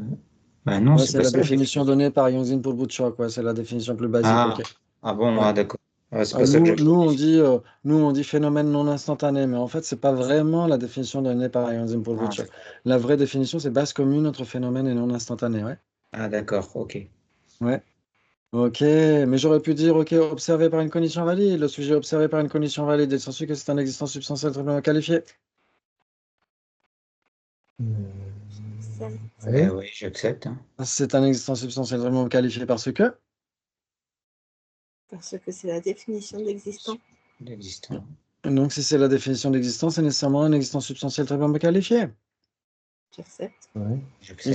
Bah non, Ouais, c'est c'est pas la ça la définition définition. donnée par Yongzin pour le bout de choc, ouais, c'est la définition plus basique, Ah, ok. ah bon, Ouais. ah, d'accord. Ouais, c'est pas ça que Nous, j'avais compris. nous, on dit phénomène non instantané, mais en fait, c'est pas vraiment la définition donnée par Yongzin pour le bout de Ah, choc. d'accord. La vraie définition, c'est base commune entre phénomène et non instantané, ouais. Ah, d'accord, ok. Ouais. Ok, mais j'aurais pu dire, ok, observé par une condition valide. Le sujet observé par une condition valide, il s'ensuit que c'est un existence substantielle triplement qualifiée. Ça- Ben Ouais. oui, j'accepte. Hein. C'est un existence substantielle triplement qualifiée parce que. Parce que c'est la définition d'existant. L'existant. Donc, si c'est la définition d'existence, c'est nécessairement un existence substantielle triplement qualifiée. J'accepte. Ouais. J'accepte.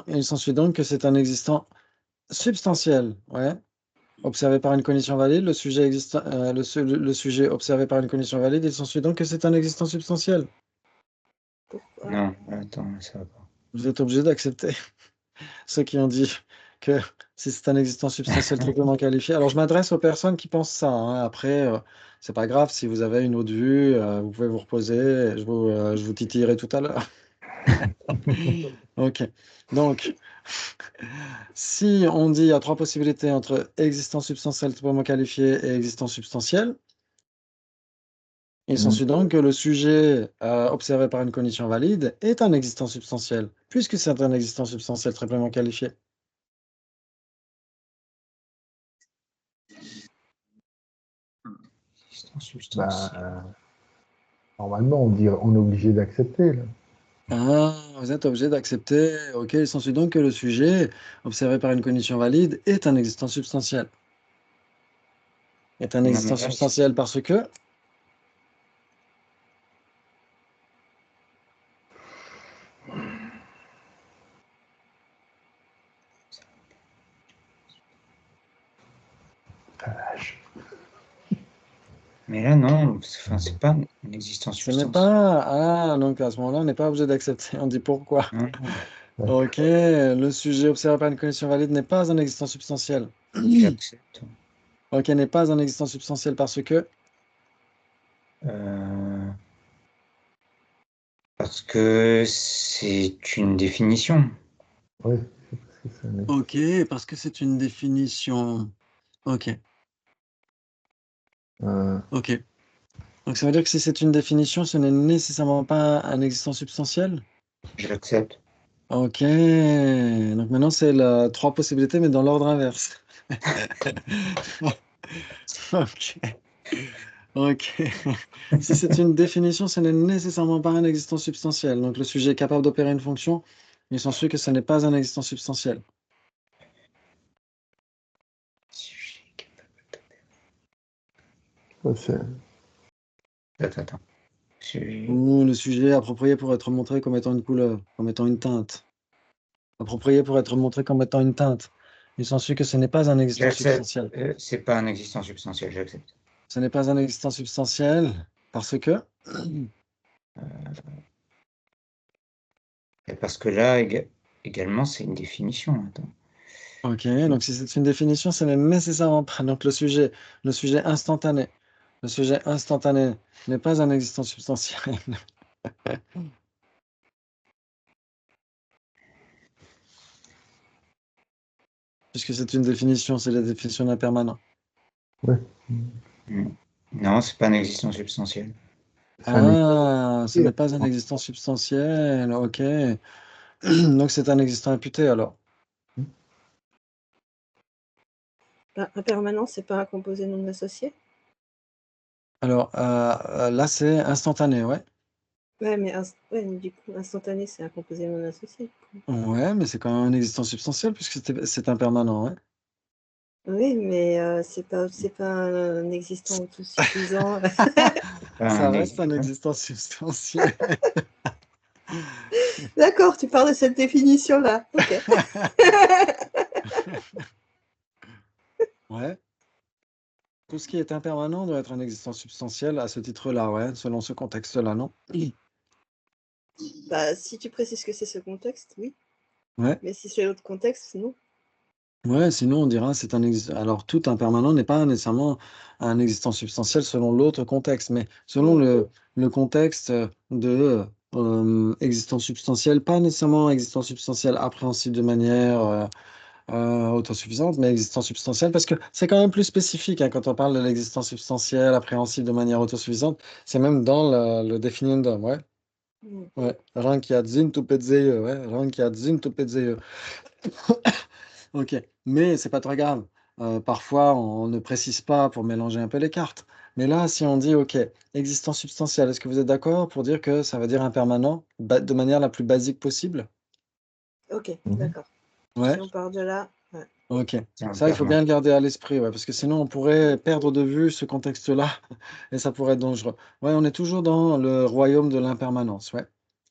Il s'ensuit donc que c'est un existant substantiel. Ouais. Observé par une condition valide, le sujet le sujet observé par une condition valide, il s'ensuit donc que c'est un existant substantiel. Pourquoi? Non, attends, ça va pas. Vous êtes obligé d'accepter ceux qui ont dit que si c'est un existant substantiel triplement qualifié. Alors, je m'adresse aux personnes qui pensent ça. Hein. Après, c'est pas grave si vous avez une autre vue, vous pouvez vous reposer. Je vous titillerai tout à l'heure. Ok. Donc, si on dit il y a trois possibilités entre existence substantielle triplement qualifiée et existence substantielle, il Mm. s'ensuit donc que le sujet observé par une condition valide est un existant substantiel, puisque c'est un existant substantiel triplement qualifié. Existant substantiel. Bah, normalement, on est obligé d'accepter, là. Ah, vous êtes obligé d'accepter. Ok, il s'ensuit donc que le sujet observé par une condition valide est un existant substantiel. Est un Non, mais existant là, substantiel parce que. mais là, non, enfin, c'est pas une existence Ce n'est substantielle. pas. Ah, donc à ce moment-là, on n'est pas obligé d'accepter. On dit pourquoi. Non, non, Ouais. Ok, le sujet observé par une condition valide n'est pas un existant substantiel. j'accepte. Ok, n'est pas un existant substantiel parce que. Euh, parce que c'est une définition. Ouais, c'est parce que ça n'est- Ok, parce que c'est une définition. Ok, ok. Donc ça veut dire que si c'est une définition, ce n'est nécessairement pas un existant substantiel? J'accepte. Ok, donc maintenant c'est la trois possibilités, mais dans l'ordre inverse. Ok, ok. Si c'est une définition, ce n'est nécessairement pas un existant substantiel. Donc le sujet est capable d'opérer une fonction, il s'ensuit que ce n'est pas un existant substantiel. ouais, c'est- Attends. Je- Ou le sujet est approprié pour être montré comme étant une couleur, comme étant une teinte. Approprié pour être montré comme étant une teinte. Il s'ensuit que ce n'est pas un existant J'accepte. substantiel. C'est pas un existant substantiel, j'accepte. Ce n'est pas un existant substantiel parce que. Et parce que là, également, c'est une définition. Attends. Ok, donc si c'est une définition, ce n'est nécessairement pas. Donc le sujet instantané. Le sujet instantané n'est pas un existant substantiel. Puisque c'est une définition, c'est la définition d'un permanent. ouais. Hmm. Non, c'est pas un existant substantiel. C'est un Ah, ce n'est pas un exemple. existant substantiel. Ok. Donc c'est un existant imputé alors. Un permanent, c'est pas un composé non associé? Alors là, c'est instantané, ouais. Ouais, ouais, mais du coup, instantané, c'est un composé non associé. Ouais, mais c'est quand même un existant substantiel puisque c'est un permanent, ouais. Oui, mais c'est pas un existant autosuffisant. Pas Ça un reste un existant. existant substantiel. D'accord, tu parles de cette définition-là. Ok. Ouais. Tout ce qui est impermanent doit être un existant substantiel à ce titre-là, ouais, selon ce contexte-là, non? Bah, si tu précises que c'est ce contexte, oui. Ouais. Mais si c'est l'autre contexte, non. Ouais, sinon on dira c'est un alors tout impermanent n'est pas nécessairement un existant substantiel selon l'autre contexte, mais selon le contexte de existant substantiel, pas nécessairement existant substantiel appréhensible de manière autosuffisante, mais existant substantiel, parce que c'est quand même plus spécifique hein, quand on parle de l'existence substantielle appréhensible de manière autosuffisante, c'est même dans le definiendum, ouais. Ouais, rankiadzin tupedzeye, ouais, rankiadzin tupedzeye. Ok, mais c'est pas très grave. Parfois, on ne précise pas pour mélanger un peu les cartes. Mais là, si on dit, OK, existence substantielle, est-ce que vous êtes d'accord pour dire que ça veut dire impermanent de manière la plus basique possible? Ok, Mhm. d'accord. Ouais, Si on part de là, ouais. ok. C'est Ça, il faut impermanent. bien le garder à l'esprit, ouais, parce que sinon, on pourrait perdre de vue ce contexte-là et ça pourrait être dangereux. Ouais, on est toujours dans le royaume de l'impermanence, ouais.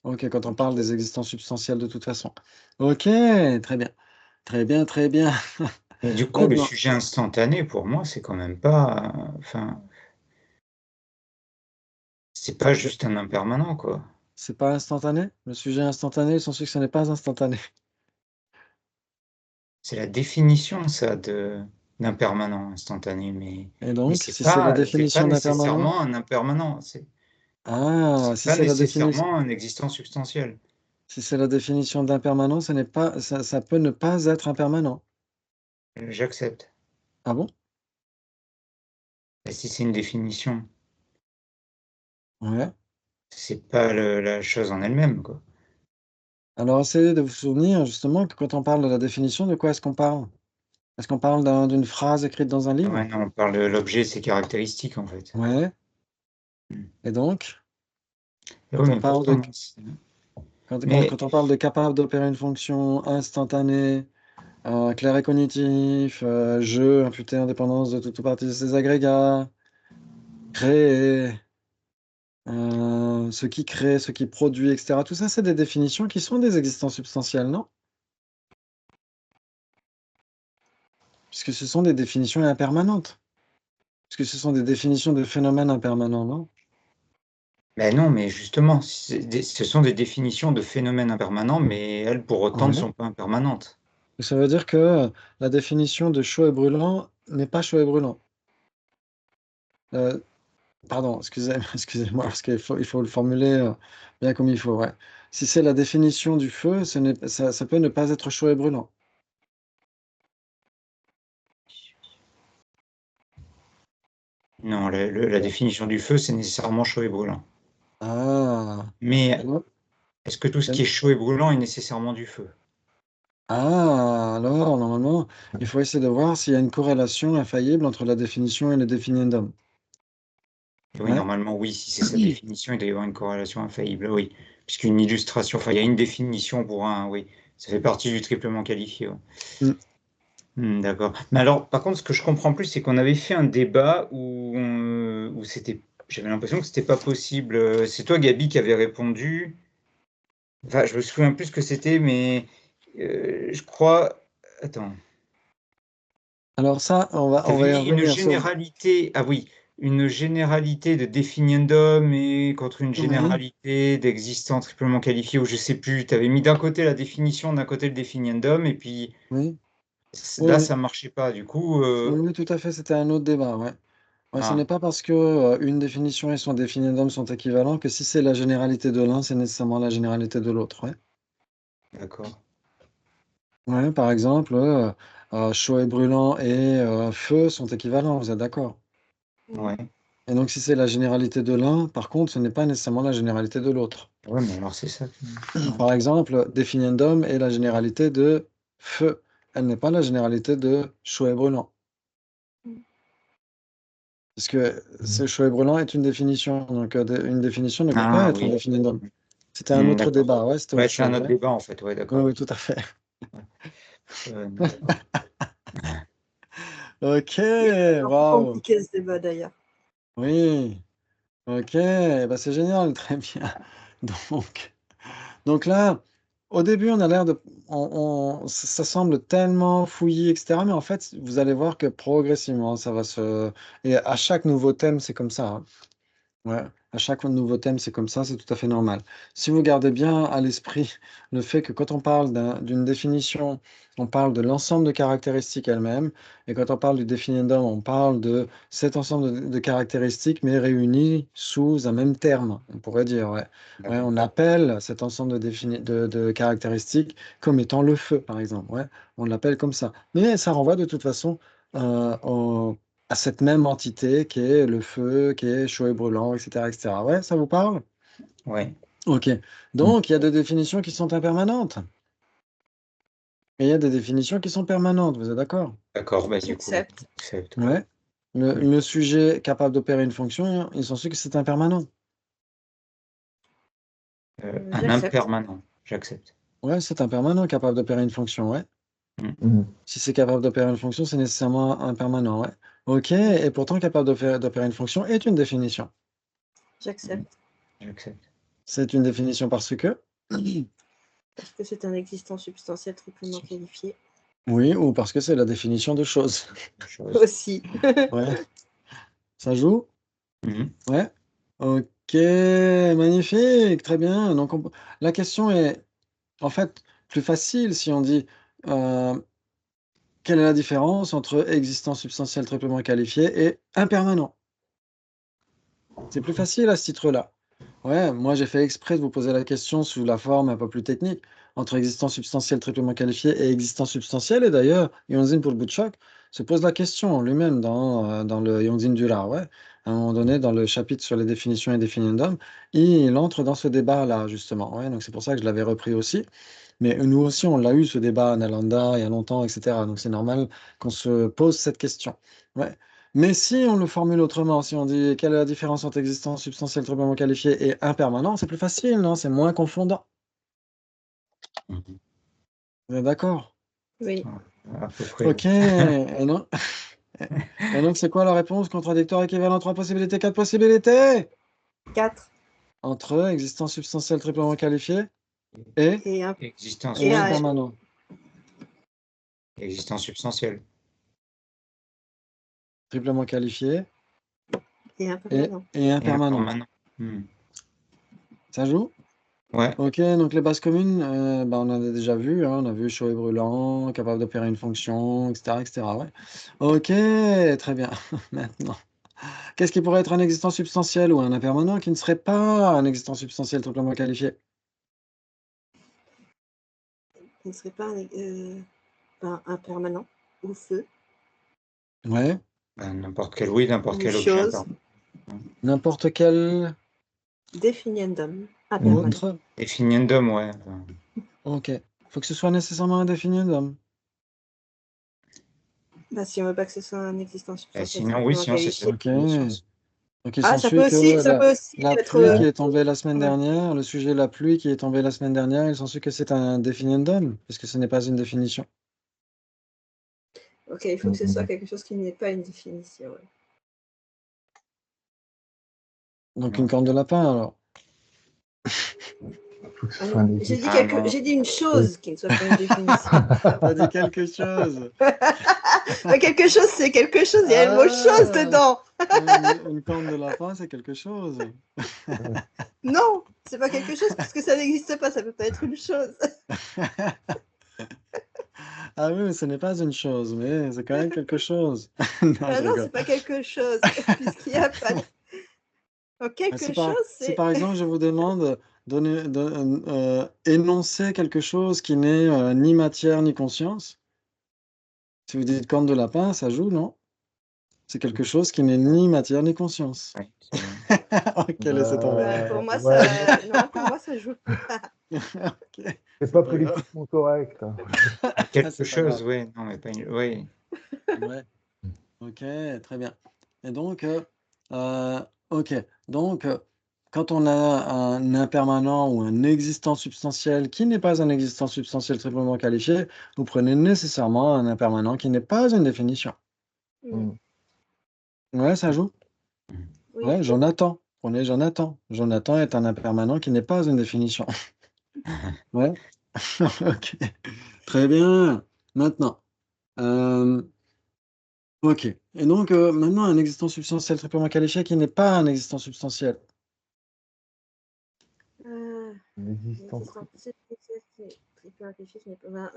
Ok, quand on parle des existences substantielles de toute façon. Ok, très bien. Très bien, très bien. Et du coup, le Maintenant, sujet instantané, pour moi, c'est quand même pas, enfin, c'est pas juste un impermanent, quoi. c'est pas instantané? Le sujet instantané, ils sont sûrs que ce n'est pas instantané. C'est la définition, ça, d'impermanent instantané, mais Et donc, c'est si c'est la pas définition d'impermanent, nécessairement un impermanent. ah, C'est pas nécessairement un existant substantiel. si c'est la définition d'impermanent, ce n'est pas, ça peut ne pas être impermanent. J'accepte. Ah bon? Et si c'est une définition, Ouais. c'est pas la chose en elle-même, quoi. Alors, essayez de vous souvenir justement que quand on parle de la définition, de quoi est-ce qu'on parle? Est-ce qu'on parle d'une phrase écrite dans un livre? Ouais, non, on parle de l'objet, ses caractéristiques, en fait. Ouais. Mm. Et donc, Oui, quand on mais parle pourtant, de, non, mais quand on parle de capable d'opérer une fonction instantanée, clair et cognitif, jeu, imputé indépendance de toute ou partie de ses agrégats, créer, ce qui crée, ce qui produit, etc. Tout ça, c'est des définitions qui sont des existences substantielles, non? Puisque ce sont des définitions impermanentes. Puisque ce sont des définitions de phénomènes impermanents, non? ben non, mais justement, ce sont des définitions de phénomènes impermanents, mais elles, pour autant, ne Ouais. sont pas impermanentes. Ça veut dire que la définition de chaud et brûlant n'est pas chaud et brûlant. Euh, Pardon, excusez-moi, parce il faut le formuler bien comme il faut, ouais. Si c'est la définition du feu, ça peut ne pas être chaud et brûlant. Non, la définition du feu, c'est nécessairement chaud et brûlant. Ah, et Mais donc- est-ce que tout ce et- qui est chaud et brûlant est nécessairement du feu? alors, normalement, il faut essayer de voir s'il y a une corrélation infaillible entre la définition et le definiendum. Et oui, Ouais. normalement, oui, si c'est sa définition, il doit y avoir une corrélation infaillible, oui. Puisqu'une illustration, enfin, il y a une définition pour un, oui, ça fait partie du triplement qualifié. Ouais. Mm. D'accord. Mais alors, par contre, ce que je comprends plus, c'est qu'on avait fait un débat où c'était, j'avais l'impression que c'était pas possible. C'est toi, Gabi, qui avait répondu. Enfin, je me souviens plus ce que c'était, mais je crois. Attends. Alors ça, Tu on avais va y mis une revenir sur... généralité. Ah oui, une généralité de definiendum et contre une Oui, généralité d'existant triplement qualifié, ou je sais plus. Tu avais mis d'un côté la définition, d'un côté le definiendum, et puis oui, oui, là, oui, ça marchait pas. Du coup, oui, oui, tout à fait, c'était un autre débat, ouais. Ouais, ce n'est ah, pas parce que une définition et son définiendum sont équivalents que si c'est la généralité de l'un, c'est nécessairement la généralité de l'autre, ouais. d'accord. Ouais, par exemple, chaud et brûlant et feu sont équivalents, vous êtes d'accord? Ouais. Et donc, si c'est la généralité de l'un, par contre, ce n'est pas nécessairement la généralité de l'autre. Ouais, mais alors c'est ça. Ouais. Par exemple, definiendum est la généralité de feu. Elle n'est pas la généralité de chaud et brûlant. Parce que ce chaud et brûlant est une définition. Donc, une définition ne peut pas Ah être un oui. definiendum. C'était un autre D'accord. débat, ouais, c'était Ouais, autre c'est un chose, autre ouais. débat en fait. Ouais, Oui, d'accord. oui, tout à fait. D'accord. Ok, C'est un peu waouh. compliqué ce débat d'ailleurs. Oui, ok, bah c'est génial, très bien. Donc, donc là, au début, on a l'air de, ça semble tellement fouillis, etc. Mais en fait, vous allez voir que progressivement, ça va se, et à chaque nouveau thème, c'est comme ça, hein. Ouais. À chaque nouveau thème, c'est comme ça, c'est tout à fait normal. Si vous gardez bien à l'esprit le fait que quand on parle d'une définition, on parle de l'ensemble de caractéristiques elles-mêmes, et quand on parle du définendum, on parle de cet ensemble de caractéristiques, mais réunies sous un même terme, on pourrait dire. Ouais. Ouais, on appelle cet ensemble de caractéristiques comme étant le feu, par exemple. Ouais, on l'appelle comme ça. Mais ça renvoie de toute façon à cette même entité qui est le feu, qui est chaud et brûlant, etc., etc. Ouais, ça vous parle? Ouais, Ok. Donc, il y a des définitions qui sont impermanentes. Et il y a des définitions qui sont permanentes, vous êtes d'accord? d'accord, bah, du coup, J'accepte. j'accepte. Ouais. Le sujet capable d'opérer une fonction, ils sont sûrs que c'est impermanent. Un J'accepte. impermanent, j'accepte. Ouais, c'est impermanent capable d'opérer une fonction, ouais. Mhm. Si c'est capable d'opérer une fonction, c'est nécessairement impermanent, ouais. Ok, et pourtant capable d'opérer une fonction est une définition. J'accepte. J'accepte. C'est une définition parce que... Parce que c'est un existant substantiel triplement qualifié. Oui, ou parce que c'est la définition de chose. Chose. Aussi. Ouais. Ça joue? Mhm. Ouais. Ok, magnifique, très bien. Donc, la question est, en fait, plus facile si on dit euh, quelle est la différence entre existant substantiel triplement qualifié et impermanent? C'est plus facile à ce titre-là. Ouais, moi j'ai fait exprès de vous poser la question sous la forme un peu plus technique, entre existant substantiel triplement qualifié et existant substantiel. Et d'ailleurs, Yonzin pour le bout de choc se pose la question lui-même dans le Yonzin du Lar. Ouais. À un moment donné, dans le chapitre sur les définitions et définendum, il entre dans ce débat-là, justement. Ouais, donc c'est pour ça que je l'avais repris aussi. Mais nous aussi, on l'a eu ce débat à Nalanda il y a longtemps, etc. Donc c'est normal qu'on se pose cette question. Ouais. Mais si on le formule autrement, si on dit quelle est la différence entre existant substantiel triplement qualifié et impermanent, c'est plus facile, non? C'est moins confondant. Mhm. Vous êtes d'accord? Oui. À peu près. Ok. Et non. Et donc, c'est quoi la réponse? Contradictoire, équivalent, 3 possibilités, 4 possibilités? 4. Entre existant substantiel triplement qualifié et, Et Existence et Et un- substantielle. impermanent. Existence substantielle. Triplement qualifié et impermanent. et Et impermanent. impermanent. Hmm. Ça joue? Ouais, Ok, donc les bases communes, bah, on en a déjà vu, hein, on a vu chaud et brûlant, capable d'opérer une fonction, etc., etc. Ouais. Ok, très bien. Maintenant, qu'est-ce qui pourrait être un existant substantiel ou un impermanent qui ne serait pas un existant substantiel triplement qualifié? Il ne serait pas un permanent ou feu Ouais, ben, n'importe quel, oui, n'importe ou quel objet chose. impermanent. n'importe quel Définiendum. Impermanent. autre. Définiendum, ouais. Enfin, Ok, faut que ce soit nécessairement indéfini, d'homme. Bah, si on veut pas que ce soit un existant substantiel sinon, oui, triplement sinon c'est qualifié. cette Ok, définition. donc il Ah, s'ensuit que ça peut aussi la être. pluie qui est tombée la semaine Ouais. dernière, le sujet la pluie qui est tombée la semaine dernière, il s'ensuit que c'est un définiendum, puisque ce n'est pas une définition. Ok, il faut que ce soit quelque chose qui n'ait pas une définition. Ouais. Donc Non. une corne de lapin, alors. Faut que ce Ah soit non, un j'ai dit, Ah, non. j'ai dit une chose qui ne soit pas une définition. T'as dit quelque chose. Bah, quelque chose, c'est quelque chose. Il y a le mot chose Ah, dedans. une corne de lapin, c'est quelque chose. Non, c'est pas quelque chose parce que ça n'existe pas. Ça peut pas être une chose. Ah oui, mais ce n'est pas une chose, mais c'est quand même quelque chose. Non, Ah je non, rigole. c'est pas quelque chose puisqu'il n'y a pas de. Donc, quelque chose, Si c'est. par exemple je vous demande énoncer quelque chose qui n'est ni matière ni conscience, si vous dites corne de lapin, ça joue, non? C'est quelque chose qui n'est ni matière ni conscience. Ouais, Ok, laissez tomber. Bah, pour moi, ouais, ça. Non, pour moi, ça joue pas. Ok, c'est pas pas grave. politiquement correct. quelque C'est pas chose, grave. oui. Non, mais pas une. Oui. Ouais. Ok, très bien. Et donc, euh, ok, donc, quand on a un impermanent ou un existant substantiel qui n'est pas un existant substantiel triplement qualifié, vous prenez nécessairement un impermanent qui n'est pas une définition. Mm. Ouais, ça joue. Oui. Ouais, Jonathan. Prenez Jonathan. Jonathan est un impermanent qui n'est pas une définition. Ouais. Ok. Très bien. Maintenant. euh, Ok. Et donc, maintenant, un existant substantiel triplement qualifié qui n'est pas un existant substantiel. Une existence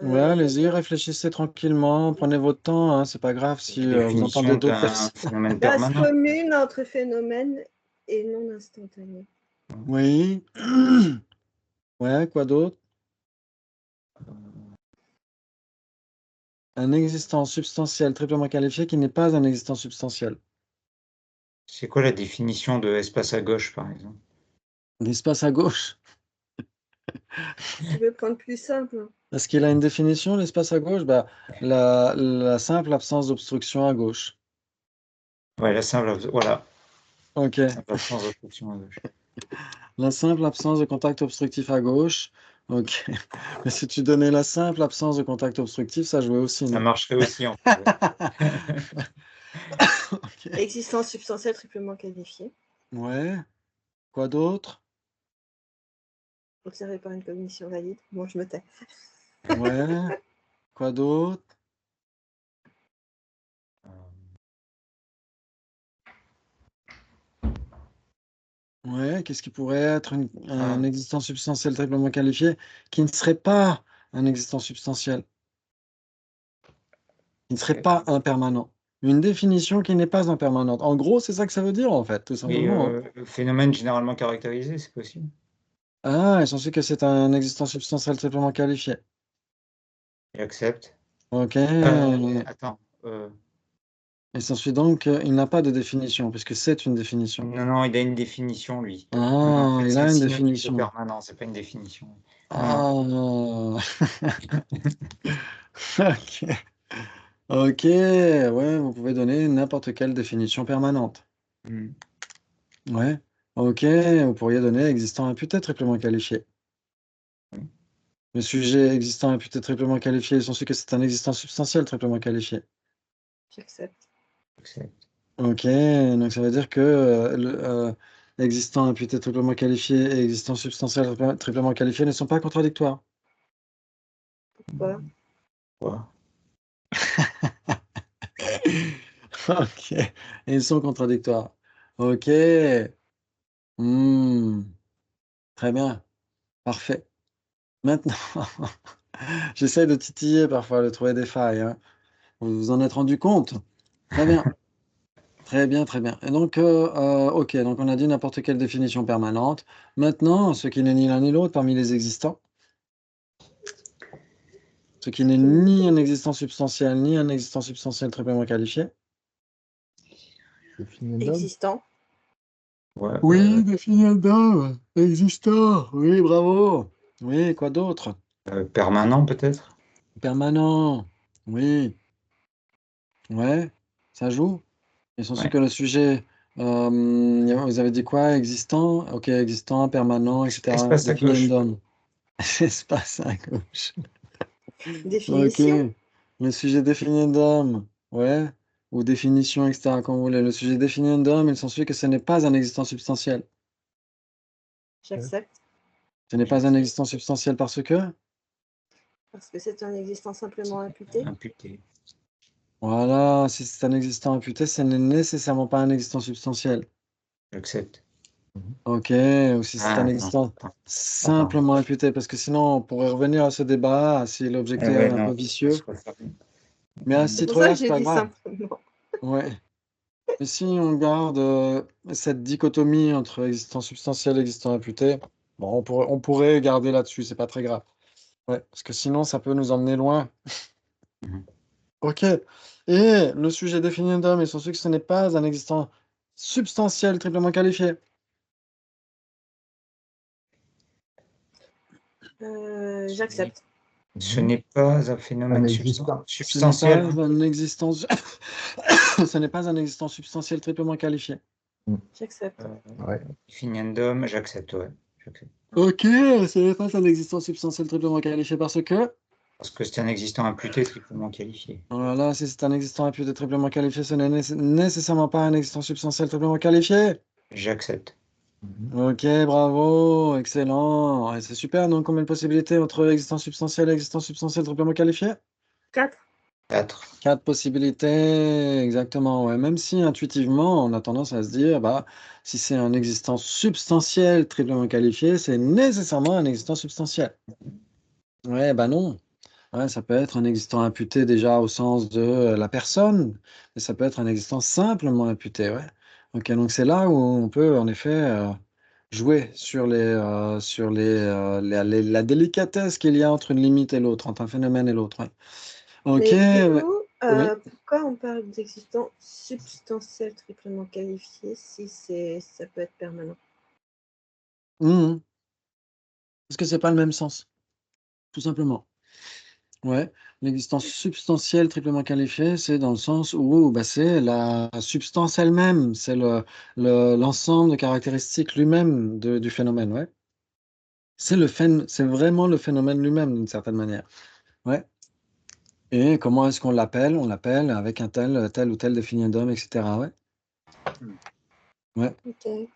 Ouais, allez-y, réfléchissez tranquillement, prenez votre temps, hein, c'est pas grave si vous Définition entendez d'autres d'un personnes. phénomène base permanent. commune entre phénomènes et non instantanés. Oui. Ouais, quoi d'autre? Un existant substantiel triplement qualifié qui n'est pas un existant substantiel. C'est quoi la définition de espace à gauche, par exemple? L'espace à gauche. Tu veux prendre plus simple? Est-ce qu'il a une définition, l'espace à gauche? Bah, la simple absence d'obstruction à gauche. Ouais, la simple, voilà, Ok. simple absence d'obstruction à gauche. La simple absence de contact obstructif à gauche. Ok. Mais si tu donnais la simple absence de contact obstructif, ça jouait aussi, Ça non? marcherait aussi en fait. Ok. Existence substantielle triplement qualifiée, Ouais. Quoi d'autre? observée par une cognition valide. Bon, je me tais. Ouais. Quoi d'autre? Ouais. Qu'est-ce qui pourrait être un existant substantiel triplement qualifié qui ne serait pas un existant substantiel? Qui ne serait pas impermanent. Une définition qui n'est pas impermanente. En gros, c'est ça que ça veut dire, en fait, tout Et simplement. Hein. phénomène généralement caractérisé, c'est possible? Ah, et censé que c'est un existant substantiel triplement qualifié. J'accepte. Ok. Attends. Il s'ensuit donc qu'il n'a pas de définition, puisque c'est une définition. Non, non, il a une définition, lui. Ah, Non, en fait, il c'est a un une synonyme de définition. permanent, c'est pas une définition. Ah. Ok. Ok, ouais, vous pouvez donner n'importe quelle définition permanente. Hmm. Ouais. Ok, vous pourriez donner existant imputé triplement qualifié. Le sujet existant imputé triplement qualifié, il s'ensuit que c'est un existant substantiel triplement qualifié. J'accepte. J'accepte. Ok, donc ça veut dire que existant imputé triplement qualifié et existant substantiel triplement qualifié ne sont pas contradictoires. Pourquoi? Quoi? Ok, ils sont contradictoires. Ok, Hmm. Très bien, parfait. Maintenant, j'essaie de titiller parfois, de trouver des failles. Hein. Vous vous en êtes rendu compte? Très bien. Très bien, très bien. Et donc, ok, donc on a dit n'importe quelle définition permanente. Maintenant, ce qui n'est ni l'un ni l'autre parmi les existants, ce qui n'est ni un existant substantiel, ni un existant substantiel triplement qualifié. défini d'homme. Existant. Ouais, Oui, défini d'homme, existant. Oui, bravo. Oui, quoi d'autre? permanent, peut-être? Permanent. Oui, ouais, ça joue. Et sans Ouais. que le sujet, vous avez dit quoi? Existant, ok, existant, permanent, etc. Espace à Défini gauche. d'homme. Espace à gauche. Ok. Définition. Le sujet défini d'homme, ouais, ou définition, etc., comme vous voulez. Le sujet défini d'homme, il s'ensuit que ce n'est pas un existant substantiel. J'accepte. Ce n'est pas un existant substantiel parce que, Parce que c'est un existant simplement imputé. Imputé. voilà, si c'est un existant imputé, ce n'est nécessairement pas un existant substantiel. J'accepte. Ok, ou si c'est un Ah, existant attends. simplement imputé, parce que sinon, on pourrait revenir à ce débat si l'objectif est Ouais, un peu non. vicieux. Je préfère- Mais à ce C'est pour ça titre-là, que c'est j'ai pas dit grave. simplement. Ouais. Mais si on garde cette dichotomie entre existant substantiel et existant imputé, bon, on pourrait garder là-dessus, c'est pas très grave. Ouais, parce que sinon, ça peut nous emmener loin. Mhm. Ok. Et le sujet défini d'homme, il s'ensuit que ce n'est pas un existant substantiel triplement qualifié. J'accepte. Ce n'est pas un phénomène Un existant. Ce n'est pas substantiel. un existant, ce n'est pas un existant substantiel triplement qualifié. J'accepte. Ouais. Infiniendum, j'accepte, ouais. J'accepte. Ok, ce n'est pas un existant substantiel triplement qualifié parce que, Parce que c'est un existant imputé triplement qualifié. voilà, si c'est un existant imputé triplement qualifié, ce n'est nécessairement pas un existant substantiel triplement qualifié. J'accepte. Ok, bravo, excellent. Et c'est super, donc combien de possibilités entre existant substantiel et existant substantiel triplement qualifié? 4. 4. 4 possibilités, exactement. Ouais. Même si intuitivement, on a tendance à se dire, bah, si c'est un existant substantiel triplement qualifié, c'est nécessairement un existant substantiel. Ouais, bah non. Ouais, ça peut être un existant imputé déjà au sens de la personne, mais ça peut être un existant simplement imputé, ouais. Ok, donc c'est là où on peut en effet jouer sur la délicatesse qu'il y a entre une limite et l'autre, entre un phénomène et l'autre. Ouais. Ok, Mais du ouais. coup, Oui. pourquoi on parle d'existant substantiel triplement qualifié si ça peut être permanent? Mhm. Parce que c'est pas le même sens, tout simplement. Ouais, l'existence substantielle triplement qualifiée, c'est dans le sens où bah, c'est la substance elle-même, c'est l'ensemble de caractéristiques lui-même du phénomène, ouais. C'est vraiment le phénomène lui-même d'une certaine manière. Ouais. Et comment est-ce qu'on l'appelle? On l'appelle avec un tel ou tel définitum, etc. Ouais. Ouais. Ok.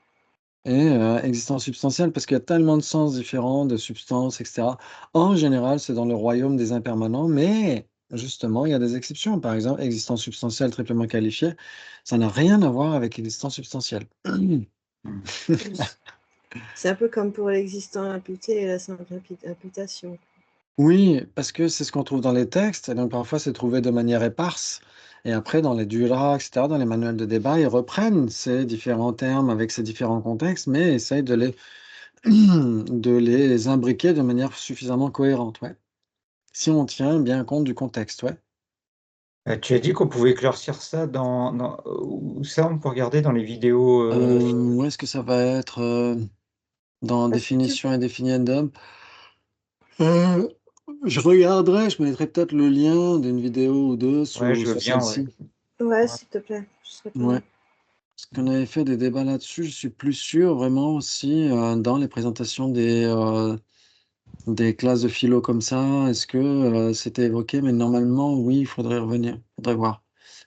Et existence substantielle, parce qu'il y a tellement de sens différents, de substances, etc. En général, c'est dans le royaume des impermanents, mais justement, il y a des exceptions. Par exemple, existence substantielle triplement qualifiée, ça n'a rien à voir avec existence substantielle. C'est un peu comme pour l'existant imputé et la simple imputation. Oui, parce que c'est ce qu'on trouve dans les textes, et donc parfois c'est trouvé de manière éparse. Et après, dans les Dura, etc., dans les manuels de débat, ils reprennent ces différents termes avec ces différents contextes, mais essayent de les imbriquer de manière suffisamment cohérente. Ouais. Si on tient bien compte du contexte, ouais. Tu as dit qu'on pouvait éclaircir ça où ça on peut regarder dans les vidéos. Où est-ce que ça va être dans Parce que définition et définiendum? Euh, je regarderai, je mettrai peut-être le lien d'une vidéo ou deux Ouais, sous, je veux sous bien, ouais. celle-ci. Ouais, Ouais. s'il te plaît, je serais Ouais. preneur. Parce qu'on avait fait des débats là-dessus, je suis plus sûr vraiment aussi dans les présentations des classes de philo comme ça. Est-ce que c'était évoqué? Mais normalement, oui, il faudrait revenir, faudrait voir.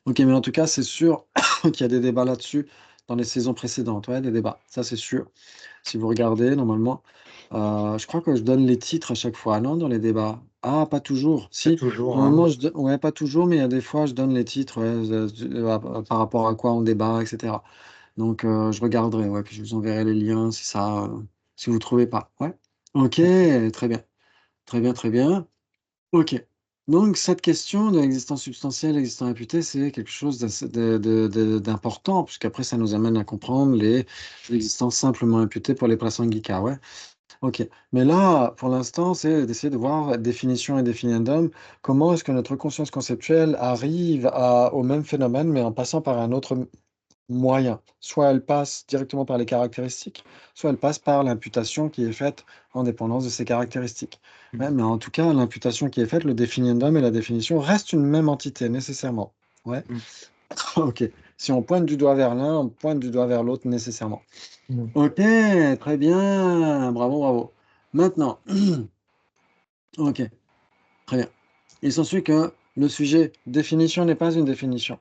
Ok, mais en tout cas, c'est sûr qu'il y a des débats là-dessus dans les saisons précédentes. Ouais, des débats, ça c'est sûr. Si vous regardez, normalement, je crois que je donne les titres à chaque fois, non, dans les débats. Ah, pas toujours. Pas Si, toujours, hein. normalement, ouais, pas toujours, mais il y a des fois, je donne les titres ouais, par rapport à quoi on débat, etc. Donc, je regarderai, ouais, puis je vous enverrai les liens si vous trouvez pas. Ouais. Ok, très bien. Très bien, très bien. Ok. Donc, cette question de l'existence substantielle, l'existence imputée, c'est quelque chose d'important, puisqu'après, ça nous amène à comprendre l'existence simplement imputée pour les prasangika. Ouais. Ok. Mais là, pour l'instant, c'est d'essayer de voir définition et définiendum. Comment est-ce que notre conscience conceptuelle arrive au même phénomène, mais en passant par un autre moyen. Soit elle passe directement par les caractéristiques, soit elle passe par l'imputation qui est faite en dépendance de ces caractéristiques. Ouais, mais en tout cas, l'imputation qui est faite, le définiendum et la définition restent une même entité, nécessairement. Ouais. Mm. Ok. Si on pointe du doigt vers l'un, on pointe du doigt vers l'autre, nécessairement. Mm. Ok, très bien. Bravo, bravo. Maintenant, ok, très bien. Il s'ensuit que le sujet définition n'est pas une définition.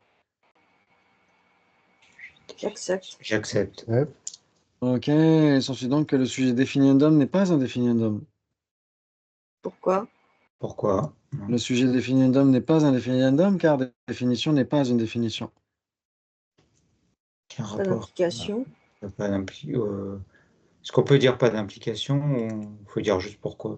J'accepte. J'accepte. Ouais. Ok, il s'ensuit donc que le sujet définiendum n'est pas un définiendum. Pourquoi? Pourquoi? Le sujet définiendum n'est pas un définiendum car définition n'est pas une définition. Quel Pas rapport? d'implication. Pas Est-ce qu'on peut dire pas d'implication ou faut dire juste pourquoi?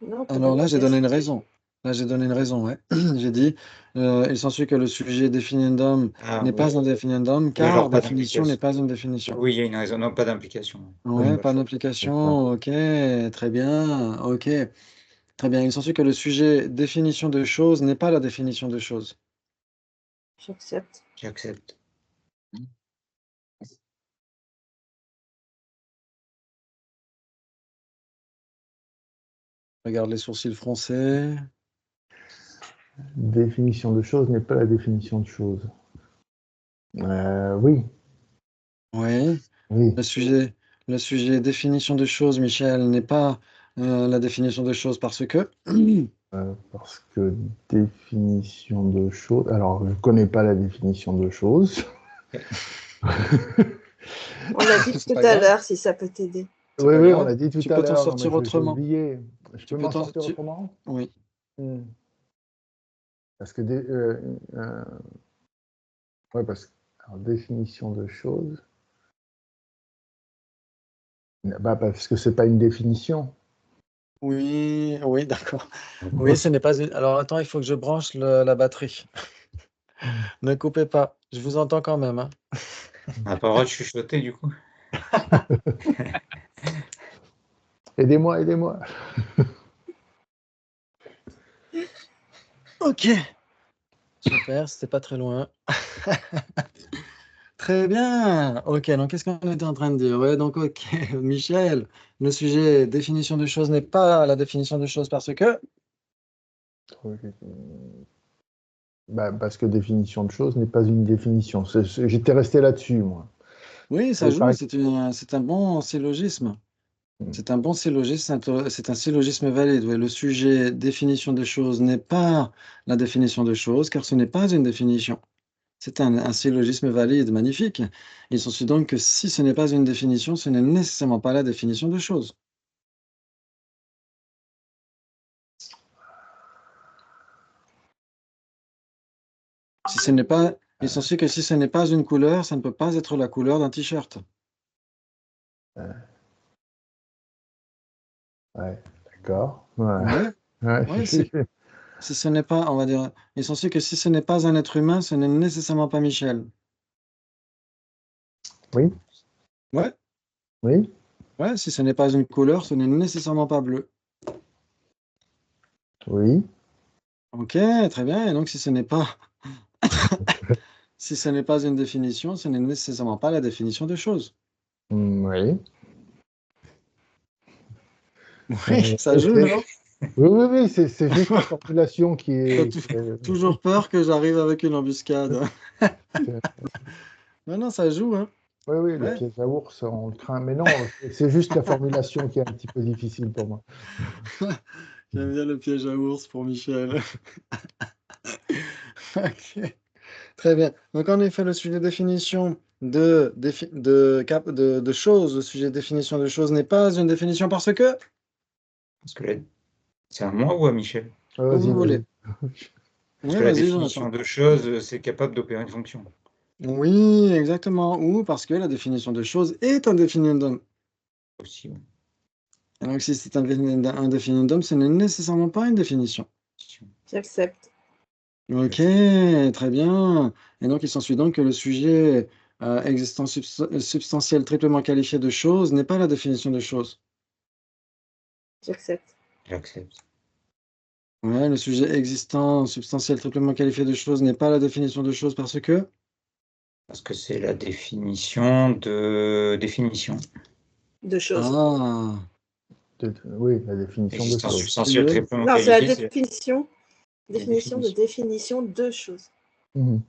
Non, pas Alors là, j'ai donné d'implication. une raison. Là, j'ai donné une raison, ouais. J'ai dit, il s'ensuit que le sujet définiendum Ah n'est oui. pas un définiendum Oui, car alors pas définition n'est d'implication. pas une définition. Oui, il y a une raison. Non, pas d'implication. Ouais, Pas pas le choix. d'implication, ok, très bien, ok. Très bien, il s'ensuit que le sujet définition de chose n'est pas la définition de chose. J'accepte. J'accepte. Regarde les sourcils froncés. Définition de chose n'est pas la définition de chose. Oui, Oui. oui. Le sujet, le sujet définition de choses, Michel, n'est pas la définition de choses parce que. Parce que définition de chose. Alors, je ne connais pas la définition de chose. On l'a dit C'est tout pas à grave, l'heure, si ça peut t'aider. c'est Oui, pas oui, on grave. l'a dit tout Tu à peux t'en l'heure. Non, mais sortir j'ai autrement. oublié. Je Tu peux peux m'en t'en sortir sortir. autrement? Oui. Parce que ouais, alors, définition de choses. Parce que c'est pas une définition. Oui, oui, d'accord. Oui, ce n'est pas une... Alors, attends, il faut que je branche la batterie. Ne coupez pas. Je vous entends quand même, hein. On n'a pas le droit de chuchoter, du coup. Aidez-moi, aidez-moi. Ok. Super, c'était pas très loin. Très bien. Ok, donc qu'est-ce qu'on était en train de dire? Ouais, donc ok, Michel, le sujet définition de choses n'est pas la définition de choses parce que... Parce que définition de choses n'est pas une définition. J'étais resté là-dessus, moi. Oui, ça Oui, joue, c'est un bon syllogisme. C'est un bon syllogisme, c'est un syllogisme valide. Ouais, le sujet définition de choses n'est pas la définition de choses, car ce n'est pas une définition. C'est un syllogisme valide, magnifique. Il s'ensuit donc que si ce n'est pas une définition, ce n'est nécessairement pas la définition de choses. Si ce n'est pas, il s'ensuit que si ce n'est pas une couleur, ça ne peut pas être la couleur d'un t-shirt. Ouais, d'accord. Ouais. Ouais, Ouais, ouais, si ce n'est pas, on va dire, il s'ensuit que si ce n'est pas un être humain, ce n'est nécessairement pas Michel. Oui, Ouais, oui, ouais, si ce n'est pas une couleur, ce n'est nécessairement pas bleu. oui. Ok, très bien. Et donc, si ce n'est pas, si ce n'est pas une définition, ce n'est nécessairement pas la définition de choses. Oui. Oui, ça joue, Ok. non? Oui, oui, oui, c'est juste la formulation qui T'as est. toujours peur que j'arrive avec une embuscade. C'est- Non, non, ça joue, hein. Oui, oui, le Ouais. piège à ours, on le craint. Mais non, c'est juste la formulation qui est un petit peu difficile pour moi. J'aime bien le piège à ours pour Michel. Ok, très bien. Donc, en effet, le sujet définition de choses, le sujet définition de choses n'est pas une définition parce que, Parce que c'est à moi ou à Michel? comme Vas-y, vous vas-y. voulez. Parce Oui, que la vas-y, définition Jonathan. de choses, c'est capable d'opérer une fonction. Oui, exactement. Ou parce que la définition de choses est un définiendum. Aussi, oui. Et donc, si c'est un définiendum, ce n'est nécessairement pas une définition. J'accepte. Ok, très bien. Et donc, il s'ensuit donc que le sujet existant substantiel triplement qualifié de chose n'est pas la définition de chose. J'accepte. J'accepte. Ouais, le sujet existant substantiel triplement qualifié de chose n'est pas la définition de chose parce que... Parce que c'est la définition de définition. De choses. Ah, Oui, la définition de Existence choses. substantielle triplement Non, c'est la qualifiée, c'est définition la de définition de choses. Mhm.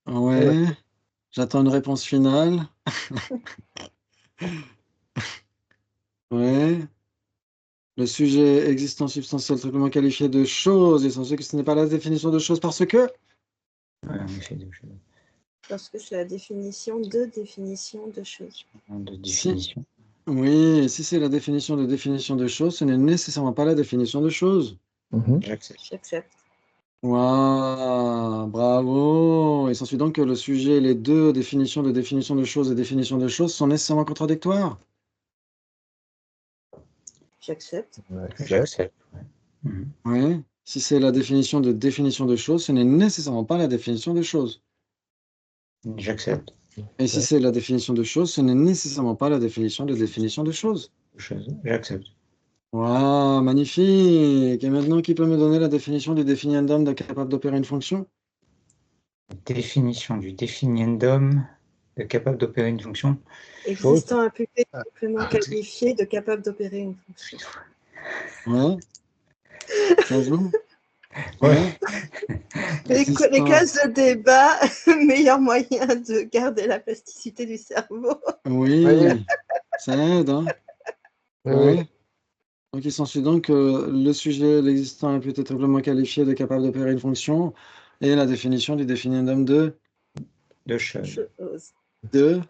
Ouais. ouais. J'attends une réponse finale. Ouais. Le sujet existant substantiel triplement qualifié de chose, il s'ensuit que ce n'est pas la définition de chose parce que... Ouais, en effet, Parce que c'est la définition de choses. de Si, définition. oui, si c'est la définition de chose, ce n'est nécessairement pas la définition de chose. Mhm. J'accepte. J'accepte. Waouh, bravo. Il s'ensuit donc que le sujet, les deux définitions de choses et définition de choses sont nécessairement contradictoires. J'accepte. On accepte. J'accepte. Ouais. Mhm. Oui. Si c'est la définition de chose, ce n'est nécessairement pas la définition de chose. J'accepte. Et si c'est la définition de chose, ce n'est nécessairement pas la définition de chose. J'accepte. Waouh, magnifique. Et maintenant, qui peut me donner la définition du définiendum capable d'opérer une fonction? Définition du définiendum capable d'opérer une fonction. Existant imputé simplement qualifié de capable d'opérer une fonction. Ouais. Ça joue? Ouais. Les Existant. cases de débat, meilleur moyen de garder la plasticité du cerveau. Oui, ça aide, hein? Oui, oui. Ouais. Donc, il s'ensuit donc que le sujet, l'existant peut être triplement qualifié de capable d'opérer une fonction et la définition du définiendum De choses. de...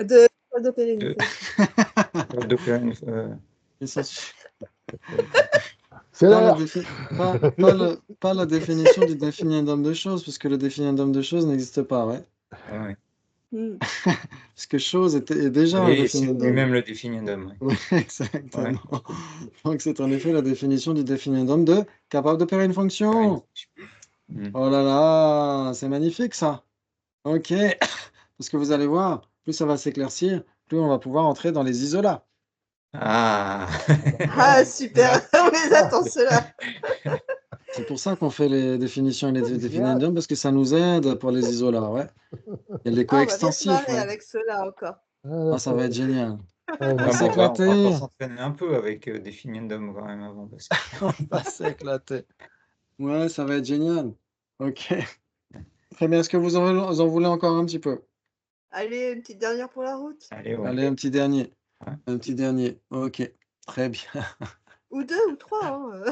D'opérer une De- fonction. d'opérer une, Il s'ensuit C'est Pas la, l'heure. pas la définition du définiendum de choses, parce que le définiendum de choses n'existe pas, ouais. Ouais. Hmm. Parce que chose est déjà un Et c'est définiendum. lui-même le définiendum. Ouais. Oui, exactement. Donc, c'est en effet la définition du définiendum de capable d'opérer une fonction. Mm. Oh là là, c'est magnifique ça. Ok, parce que vous allez voir, plus ça va s'éclaircir, plus on va pouvoir entrer dans les isolats. Ah. Ah, super. On les attend, ceux-là. C'est pour ça qu'on fait les définitions et les J'ai hâte. définiendums, parce que ça nous aide pour les isolats, ouais. Et les Ah, on va bien se coextensifs, marrer ouais. avec ceux-là encore. Ah, ça va être génial. Ah, On va Ah, bon, on va s'éclater. encore s'entraîner un peu avec définiendum quand même avant. Parce que... On va s'éclater. Ouais, ça va être génial. Ok. Très bien. Est-ce que vous en voulez encore un petit peu? Allez, une petite dernière pour la route. Allez, ouais. Allez, un petit dernier. Ouais. Un petit dernier. Ok. Très bien. Ou deux ou trois. Hein.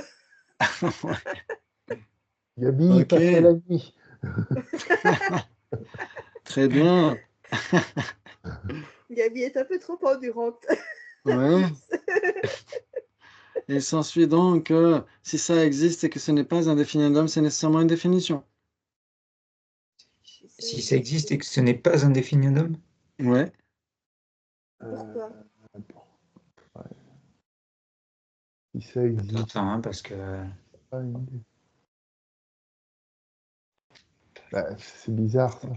Gabi, Ok. passez la nuit. Très bien. Gabi est un peu trop endurante. Ouais. Il s'ensuit donc que si ça existe et que ce n'est pas un définiendum, c'est nécessairement une définition. Si ça existe et que ce n'est pas un définiendum, Ouais. Pourquoi? Ouais. Si ça existe. attends, hein, parce que pas une idée. Bah, c'est bizarre ça.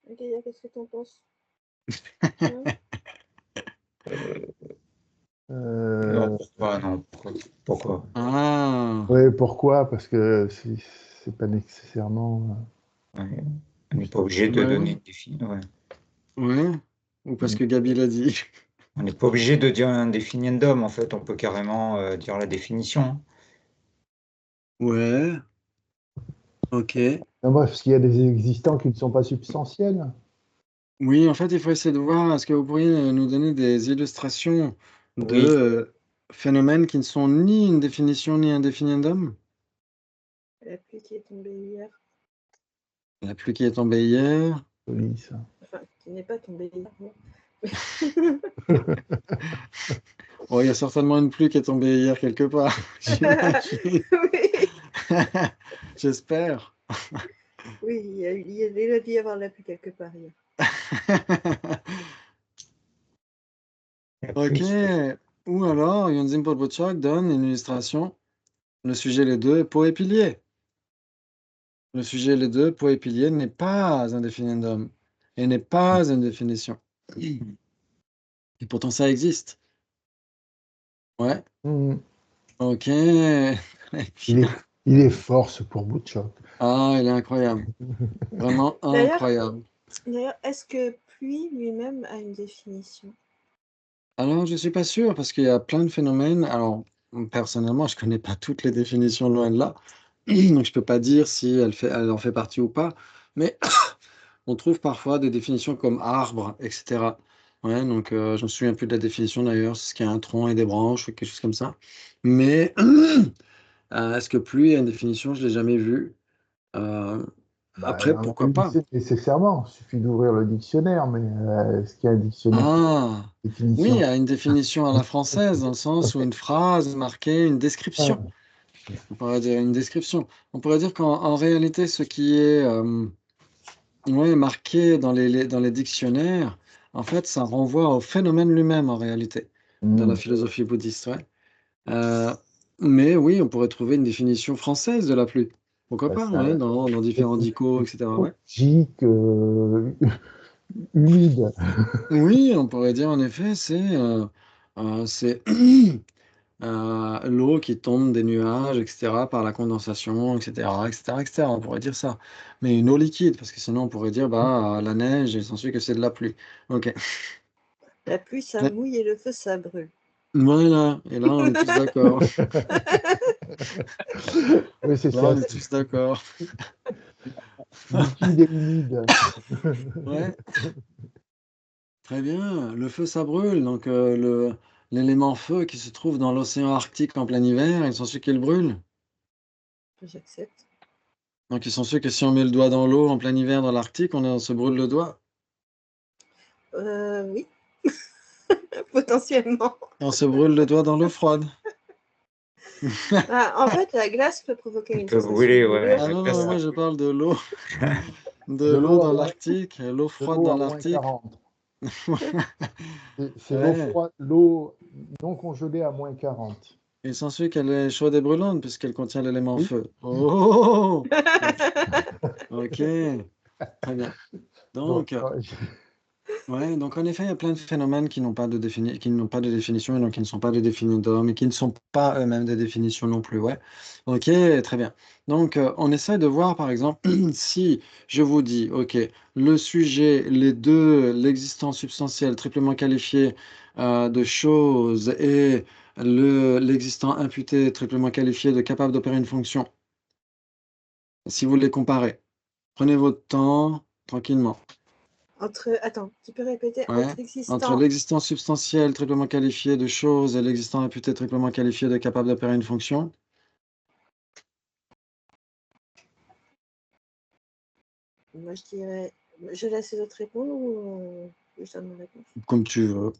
Ok, qu'est-ce que t'en penses? non, pourquoi, non, pourquoi? Ah. Ouais, pourquoi? Parce que c'est pas nécessairement. Ouais. On n'est pas obligé de Ouais. donner une définition. Ouais. Ouais. Ou parce que Gabi l'a dit. On n'est pas obligé de dire un définiendum, en fait, on peut carrément dire la définition. Ouais. Ok. Non, bref, parce qu'il y a des existants qui ne sont pas substantiels. Oui, en fait, il faut essayer de voir, est-ce que vous pourriez nous donner des illustrations de Oui, phénomènes qui ne sont ni une définition ni un définiendum? La pluie qui est tombée hier. La pluie qui est tombée hier. Joli ça. Enfin, qui n'est pas tombée hier. Non. Oh, il y a certainement une pluie qui est tombée hier quelque part, j'imagine. Oui, J'espère. oui, il a dû y avoir de la pluie quelque part hier. la Ok. pluie. Ou alors, Yonzim Podbochak donne une illustration. Le sujet, les deux, pot et pilier. Le sujet, les deux, pot et pilier n'est pas un définiendum et n'est pas une définition. Et pourtant, ça existe. Ouais. Mhm. Ok. Très Il est, bien. il est fort ce pour Boutchok. Ah, il est incroyable. Vraiment incroyable. D'ailleurs, est-ce que pluie lui-même a une définition? Alors, je suis pas sûr parce qu'il y a plein de phénomènes. Alors, personnellement, je connais pas toutes les définitions loin de là. Donc, je peux pas dire si elle en fait partie ou pas. Mais on trouve parfois des définitions comme arbre, etc. Ouais, donc je me souviens plus de la définition d'ailleurs, c'est ce qui a un tronc et des branches ou quelque chose comme ça. Mais est-ce que pluie a une définition? Je l'ai jamais vue. Euh, Bah, il après, y en a pourquoi une pas? nécessairement. Il suffit d'ouvrir le dictionnaire, mais est-ce qu'il y a un dictionnaire Ah, oui, il définition? y a une définition à la française, dans le sens où une phrase marquée, une description. Ah, On pourrait dire une description. On pourrait dire qu'en réalité, ce qui est ouais, marqué dans les dictionnaires, en fait, ça renvoie au phénomène lui-même, en réalité, dans la philosophie bouddhiste. Ouais. Euh, mais oui, on pourrait trouver une définition française de la pluie. Pourquoi bah, pas, ça, ouais, dans différents dicos, etc. Ouais. logique, humide. Oui, on pourrait dire en effet, c'est l'eau qui tombe des nuages, etc., par la condensation, etc., etc., etc. On pourrait dire ça. Mais une eau liquide, parce que sinon on pourrait dire bah la neige, il s'ensuit que c'est de la pluie. Ok. La pluie, ça Ouais. mouille et le feu, ça brûle. Voilà. Et là, on est tous d'accord. Oui, c'est Là, ça, on est tous d'accord. liquide et humide. Ouais. Très bien. Le feu, ça brûle. Donc l'élément feu qui se trouve dans l'océan Arctique en plein hiver, il s'ensuit qu'il brûle. J'accepte. Donc il s'ensuit que si on met le doigt dans l'eau en plein hiver dans l'Arctique, on se brûle le doigt. Oui. Potentiellement. On se brûle les doigts dans l'eau froide. Ah, en fait, la glace peut provoquer Elle une peut sensation brûler, de ouais. brûlure. Ah non, non, glace, moi ça je brûle. parle de l'eau. De De l'eau l'eau dans à moins- l'Arctique, l'eau de froide l'eau dans à moins l'Arctique. 40. C'est l'eau Ouais. froide, l'eau non congelée à moins 40. Il s'ensuit qu'elle est chaude et brûlante puisqu'elle contient l'élément Oui. feu. Oh! Ok, très bien. Donc, Donc, ouais, donc en effet, il y a plein de phénomènes qui n'ont pas de qui n'ont pas de définition et donc qui ne sont pas des définitions d'hommes et qui ne sont pas eux-mêmes des définitions non plus. Ouais. Ok, très bien. Donc, on essaie de voir, par exemple, si je vous dis, ok, le sujet, les deux, l'existence substantielle triplement qualifiée de choses et l'existant imputé triplement qualifié de capable d'opérer une fonction. Si vous les comparez, prenez votre temps tranquillement. Attends, tu peux répéter Ouais. entre Entre existant. l'existence substantielle triplement qualifiée de choses et l'existant imputé triplement qualifié de capable d'opérer une fonction. Moi, je dirais. Je laisse les autres répondre ou je donne mon réponse? Comme tu veux.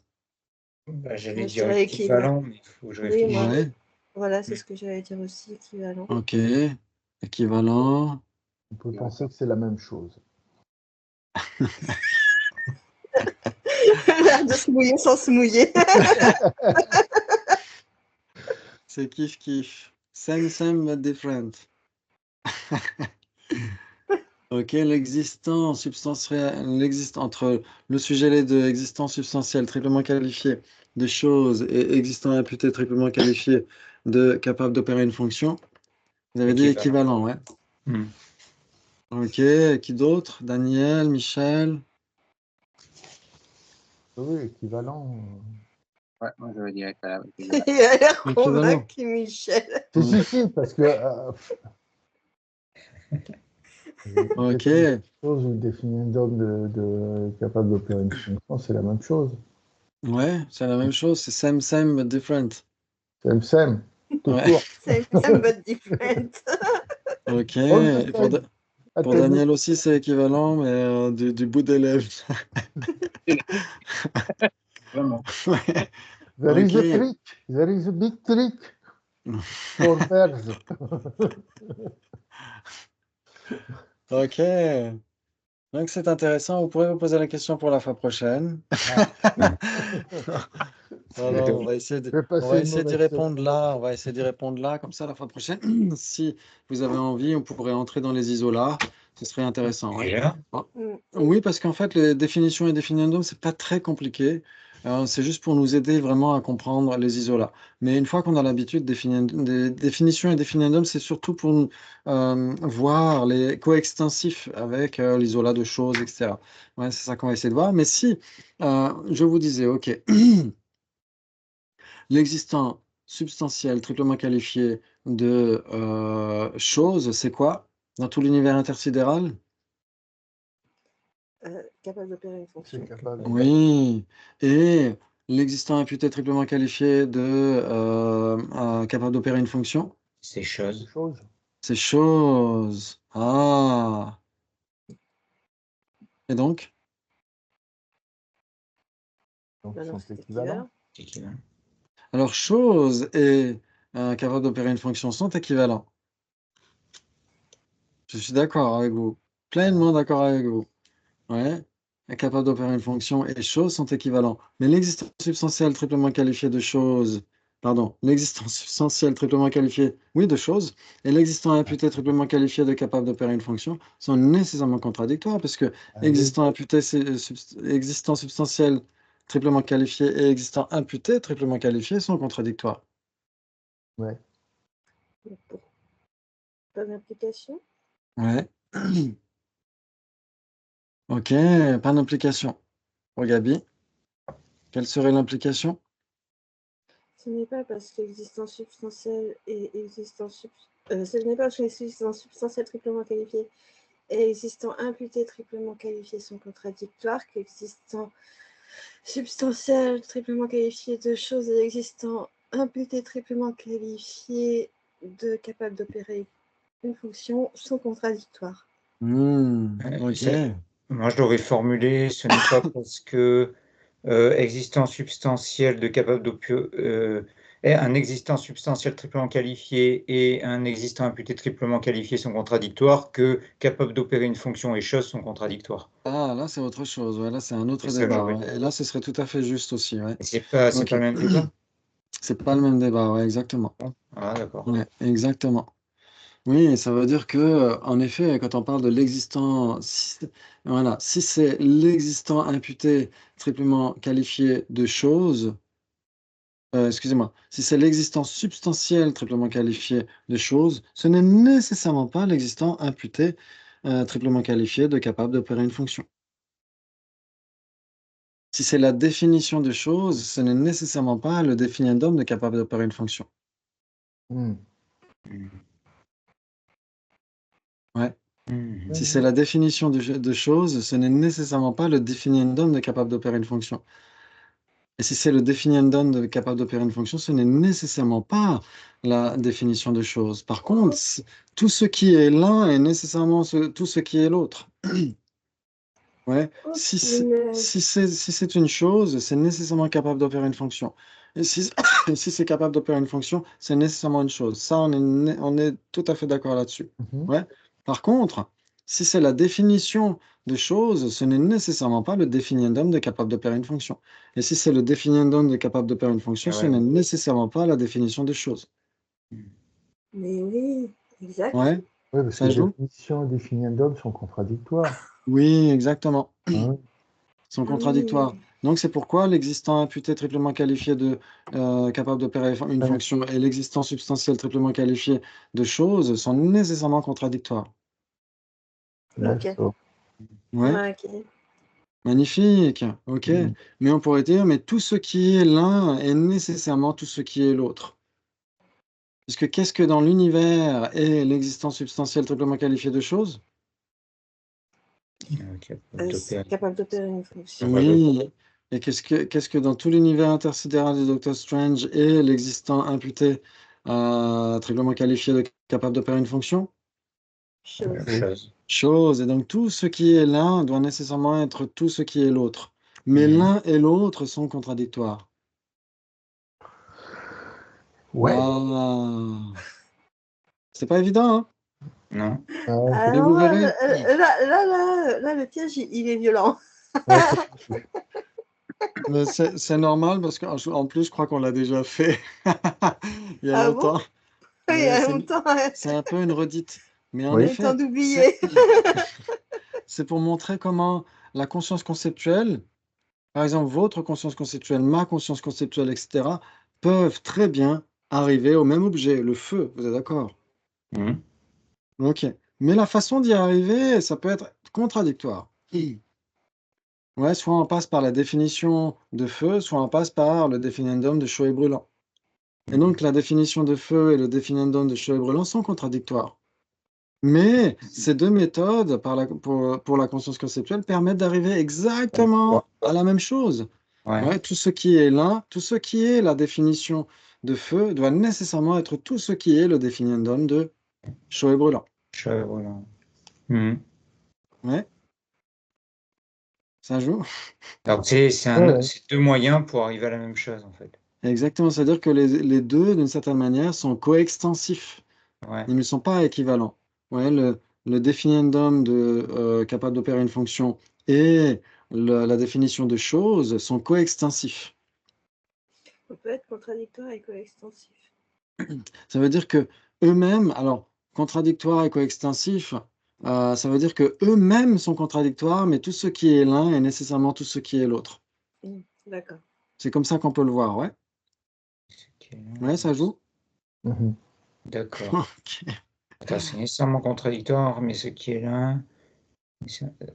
Bah, j'allais Moi, je dire dirais équivalent, mais il faut que je Oui, réfléchisse. moi, Ouais. voilà, c'est ce que j'allais dire aussi, équivalent. Ok. Équivalent. on peut penser que c'est la même chose. L'air de se mouiller sans se mouiller. C'est kiff kiff. Same but different. Ok, l'existant substantiel, entre le sujet les deux, existant substantiel triplement qualifié de choses et existant imputé triplement qualifié de capable d'opérer une fonction. Vous avez dit équivalent, ouais. Hmm. Ok, qui d'autre? Daniel, Michel? Oui, équivalent. Ouais, moi je veux dire équivalent. Il a l'air Équivalent. convaincu, Michel. Si, parce que Ok, chose ou définir un homme capable d'opérer une fonction, c'est la même chose. ouais, c'est la même chose, c'est same but different. Same, tout Ouais, court. Same but different. ok. All the Et same. pour Daniel aussi, c'est équivalent, mais du bout des lèvres. Vraiment. Ouais, There is a ok. trick. There is a big trick for birds. Ok. Donc c'est intéressant, vous pourrez vous poser la question pour la fois prochaine. Non, non, on va essayer Je vais on va passer une essayer d'y mauvaise répondre semaine. là, on va essayer d'y répondre là, comme ça la fois prochaine. Si vous avez envie, on pourrait entrer dans les isolats, ce serait intéressant, ouais. Déjà, Ah, Mm. oui, parce qu'en fait, les définitions et définiendum, c'est pas très compliqué. C'est juste pour nous aider vraiment à comprendre les isolats. Mais une fois qu'on a l'habitude des définitions et définiendum, c'est surtout pour nous, voir les coextensifs avec l'isolat de choses, etc. Ouais, c'est ça qu'on va essayer de voir. Mais si je vous disais, OK, l'existant substantiel triplement qualifié de choses, c'est quoi dans tout l'univers intersidéral? Capable d'opérer une fonction. C'est capable. Oui, et l'existant imputé triplement qualifié de capable d'opérer une fonction, ces Des choses. choses. c'est chose. Ah, et donc? Donc, ils Alors, sont c'est équivalents. équivalent. Alors, chose et capable d'opérer une fonction sont équivalents. Je suis d'accord avec vous, pleinement d'accord avec vous. Ouais, est capable d'opérer une fonction et choses sont équivalents. Mais l'existence substantielle triplement qualifiée de choses, pardon, l'existence substantielle triplement qualifiée, oui, de choses, et l'existant imputé triplement qualifié de capable d'opérer une fonction sont nécessairement contradictoires, parce que existant imputé, existant substantiel triplement qualifié et existant imputé triplement qualifié sont contradictoires. Ouais. Pas d'implication. Ouais. Ok, pas d'implication. Pour Gabi, quelle serait l'implication? Ce n'est pas parce que l'existence substantielle et ce n'est pas parce que l'existence substantielle triplement qualifiée et existant imputé triplement qualifié sont contradictoires qu'existant substantiel triplement qualifié de choses et existant imputé triplement qualifié de capable d'opérer une fonction sont contradictoires. Ok. Moi, je l'aurais formulé, ce n'est pas parce que existant substantiel de capable un existant substantiel triplement qualifié et un existant imputé triplement qualifié sont contradictoires, que capable d'opérer une fonction et chose sont contradictoires. Ah, là, c'est autre chose. Ouais, là, c'est un autre C'est ça que débat. j'aurais Ouais. dit. Et là, ce serait tout à fait juste aussi. Ouais. Et c'est pas Ok. le même débat? C'est pas le même débat. Ouais, exactement. Bon. Ah, d'accord. Ouais, exactement. Oui, ça veut dire que, en effet, quand on parle de l'existant, voilà, si c'est l'existant imputé triplement qualifié de chose, excusez-moi, si c'est l'existant substantiel triplement qualifié de chose, ce n'est nécessairement pas l'existant imputé triplement qualifié de capable d'opérer une fonction. Si c'est la définition de chose, ce n'est nécessairement pas le définiendum de capable d'opérer une fonction. Hmm. Ouais. Mhm. Si c'est la définition de chose, ce n'est nécessairement pas le définiendum de capable d'opérer une fonction. Et si c'est le définiendum de capable d'opérer une fonction, ce n'est nécessairement pas la définition de chose. Par contre, tout ce qui est l'un est nécessairement tout ce qui est l'autre. Ouais. Oh, Si c'est une chose, c'est nécessairement capable d'opérer une fonction. Et si, si c'est capable d'opérer une fonction, c'est nécessairement une chose. Ça, on est tout à fait d'accord là-dessus. Mhm. Ouais. Par contre, si c'est la définition de chose, ce n'est nécessairement pas le définiendum de capable d'opérer une fonction. Et si c'est le définiendum de capable d'opérer une fonction, ce Ouais. n'est nécessairement pas la définition de chose. Mais oui, exact. Ouais. Oui, parce que Ça joue? définition et définiendum sont contradictoires. Oui, exactement. Hein. Sont Ah contradictoires. oui. Donc c'est pourquoi l'existant imputé triplement qualifié de capable d'opérer une Ouais. fonction et l'existant substantiel triplement qualifié de chose sont nécessairement contradictoires. Ok. D'accord. Ouais, Ah, ok. magnifique. Ok. Mhm. Mais on pourrait dire, mais tout ce qui est l'un est nécessairement tout ce qui est l'autre. Puisque qu'est-ce que dans l'univers est l'existant substantiel triplement qualifié de chose? Capable d'opérer. Capable d'opérer une fonction. Oui. Et qu'est-ce que dans tout l'univers intersidéral de Doctor Strange est l'existant imputé triplement qualifié de capable d'opérer une fonction? Chose. Chose. Chose. Et donc tout ce qui est l'un doit nécessairement être tout ce qui est l'autre. Mais Mhm. l'un et l'autre sont contradictoires. Ouais. Ah. C'est pas évident, hein? Non. Ouais, Mais Alors vous là, verrez. le piège, il est violent. ouais, Mais c'est normal parce qu'en plus, je crois qu'on l'a déjà fait il y a Ah bon? longtemps. Oui, il y Mais a longtemps. c'est un peu une redite. Mais en Oui. J'ai le temps effet, d'oublier. c'est pour montrer comment la conscience conceptuelle, par exemple votre conscience conceptuelle, ma conscience conceptuelle, etc., peuvent très bien arriver au même objet, le feu, vous êtes d'accord? Mhm. Ok. Mais la façon d'y arriver, ça peut être contradictoire. Ouais, soit on passe par la définition de feu, soit on passe par le définiendum de chaud et brûlant. Et donc la définition de feu et le définiendum de chaud et brûlant sont contradictoires. Mais ces deux méthodes, pour la conscience conceptuelle, permettent d'arriver exactement à la même chose. Ouais. Ouais, tout ce qui est l'un, tout ce qui est la définition de feu doit nécessairement être tout ce qui est le définiendum de chaud et brûlant. Chose, voilà. Mhm. Ouais, ça joue. Donc Ouais. c'est deux moyens pour arriver à la même chose en fait. Exactement, c'est-à-dire que les deux, d'une certaine manière, sont coextensifs. Ouais. Ils ne sont pas équivalents. Ouais, le définiendum de capable d'opérer une fonction et la définition de choses sont coextensifs. On peut être contradictoire et coextensif. Ça veut dire que eux-mêmes, alors contradictoire et coextensif, ça veut dire que eux-mêmes sont contradictoires, mais tout ce qui est l'un est nécessairement tout ce qui est l'autre. D'accord. C'est comme ça qu'on peut le voir, ouais. Ouais, ça joue. Mhm. D'accord. Ok. Attends, c'est nécessairement contradictoire, mais ce qui est là.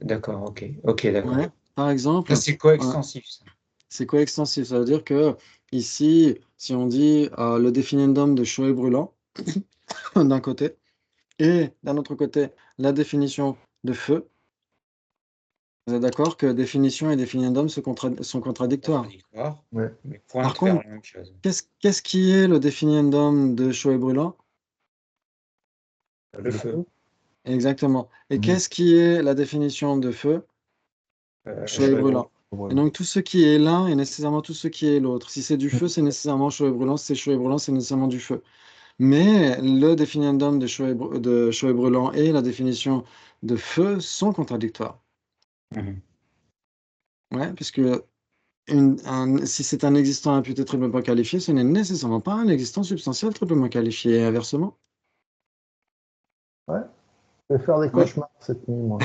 D'accord, ok. Ok, d'accord. Ouais. Par exemple, Ça, c'est ouais, coextensif, ça. c'est coextensif. Ça veut dire que ici, si on dit le définiendum de chaud et brûlant d'un côté, et d'un autre côté, la définition de feu, vous êtes d'accord que définition et définiendum sont contradictoires. Contradictoire, Ouais. mais Par pointent vers contre, la même chose. qu'est-ce qui est le définiendum de chaud et brûlant? Le feu, Exactement. Et Mhm. qu'est-ce qui est la définition de feu? Chaud et chaud et brûlant. brûlant. Et Voilà. donc, tout ce qui est l'un est nécessairement tout ce qui est l'autre. Si c'est du feu, c'est nécessairement chaud et brûlant. Si c'est chaud et brûlant, c'est nécessairement du feu. Mais le définiendum de chaud et brûlant et la définition de feu sont contradictoires. Mhm. Ouais, puisque si c'est un existant imputé triplement qualifié, ce n'est nécessairement pas un existant substantiel triplement qualifié, et inversement. Ouais. Je vais faire des Ouais. cauchemars cette nuit, moi.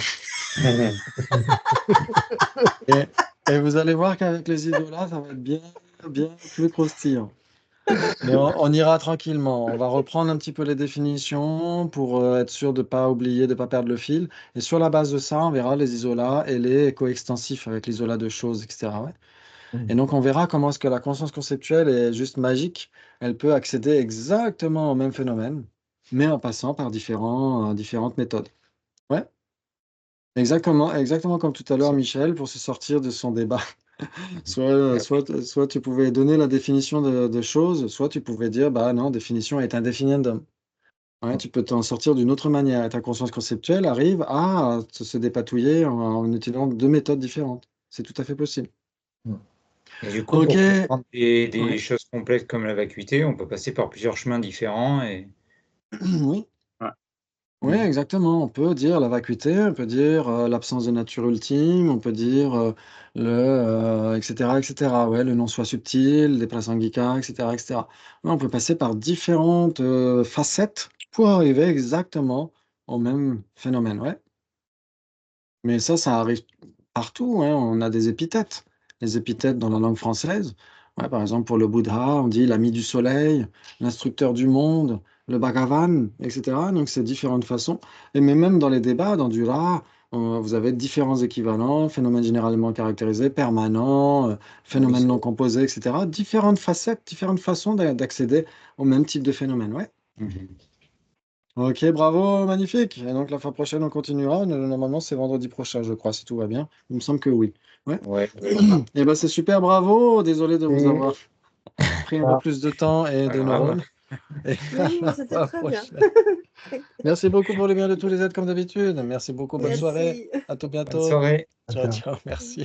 Et vous allez voir qu'avec les idolas, ça va être bien, bien plus croustillant. Mais on ira tranquillement. On va reprendre un petit peu les définitions pour être sûr de ne pas oublier, de ne pas perdre le fil. Et sur la base de ça, on verra les isolats et les coextensifs avec l'isolat de choses, etc. Ouais. Et donc, on verra comment est-ce que la conscience conceptuelle est juste magique. Elle peut accéder exactement au même phénomène, mais en passant par différentes méthodes. Ouais, exactement comme tout à l'heure, Michel, pour se sortir de son débat. Soit tu pouvais donner la définition de choses, soit tu pouvais dire, bah non, définition est indéfiniendum. Ouais, tu peux t'en sortir d'une autre manière. Et ta conscience conceptuelle arrive à se dépatouiller en utilisant deux méthodes différentes. C'est tout à fait possible. Et du coup, Ok, pour comprendre des ouais. choses complexes comme la vacuité, on peut passer par plusieurs chemins différents. Oui. Ouais. Oui, exactement. On peut dire la vacuité, on peut dire l'absence de nature ultime, on peut dire etc., etc. Ouais, le non-soi subtil, les prasangika, etc., etc. Ouais, on peut passer par différentes facettes pour arriver exactement au même phénomène. Ouais. Mais ça arrive partout, hein. On a des épithètes. Les épithètes dans la langue française. Ouais, par exemple, pour le Bouddha, on dit l'ami du soleil, l'instructeur du monde, le Bhagavan, etc. Donc, c'est différentes façons. Et mais même dans les débats, dans du Ra, vous avez différents équivalents, phénomènes généralement caractérisés, permanents, phénomènes non composés, etc. Différentes facettes, différentes façons d'accéder au même type de phénomène. Ouais. Mhm. Ok, bravo, magnifique. Et donc la fois prochaine, on continuera. Normalement, c'est vendredi prochain, je crois, si tout va bien. Il me semble que oui. Ouais. Ouais. Et ben c'est super, bravo. Désolé de vous Et avoir pris un peu plus de temps et Pas de grave. neurones. Et à Oui, mais la c'était fois très bien. prochaine. Merci beaucoup pour le bien de tous les aides, comme d'habitude. Merci beaucoup. Bonne soirée. Merci. À tout Bonne bientôt. soirée. Ciao, Ciao. ciao. Merci.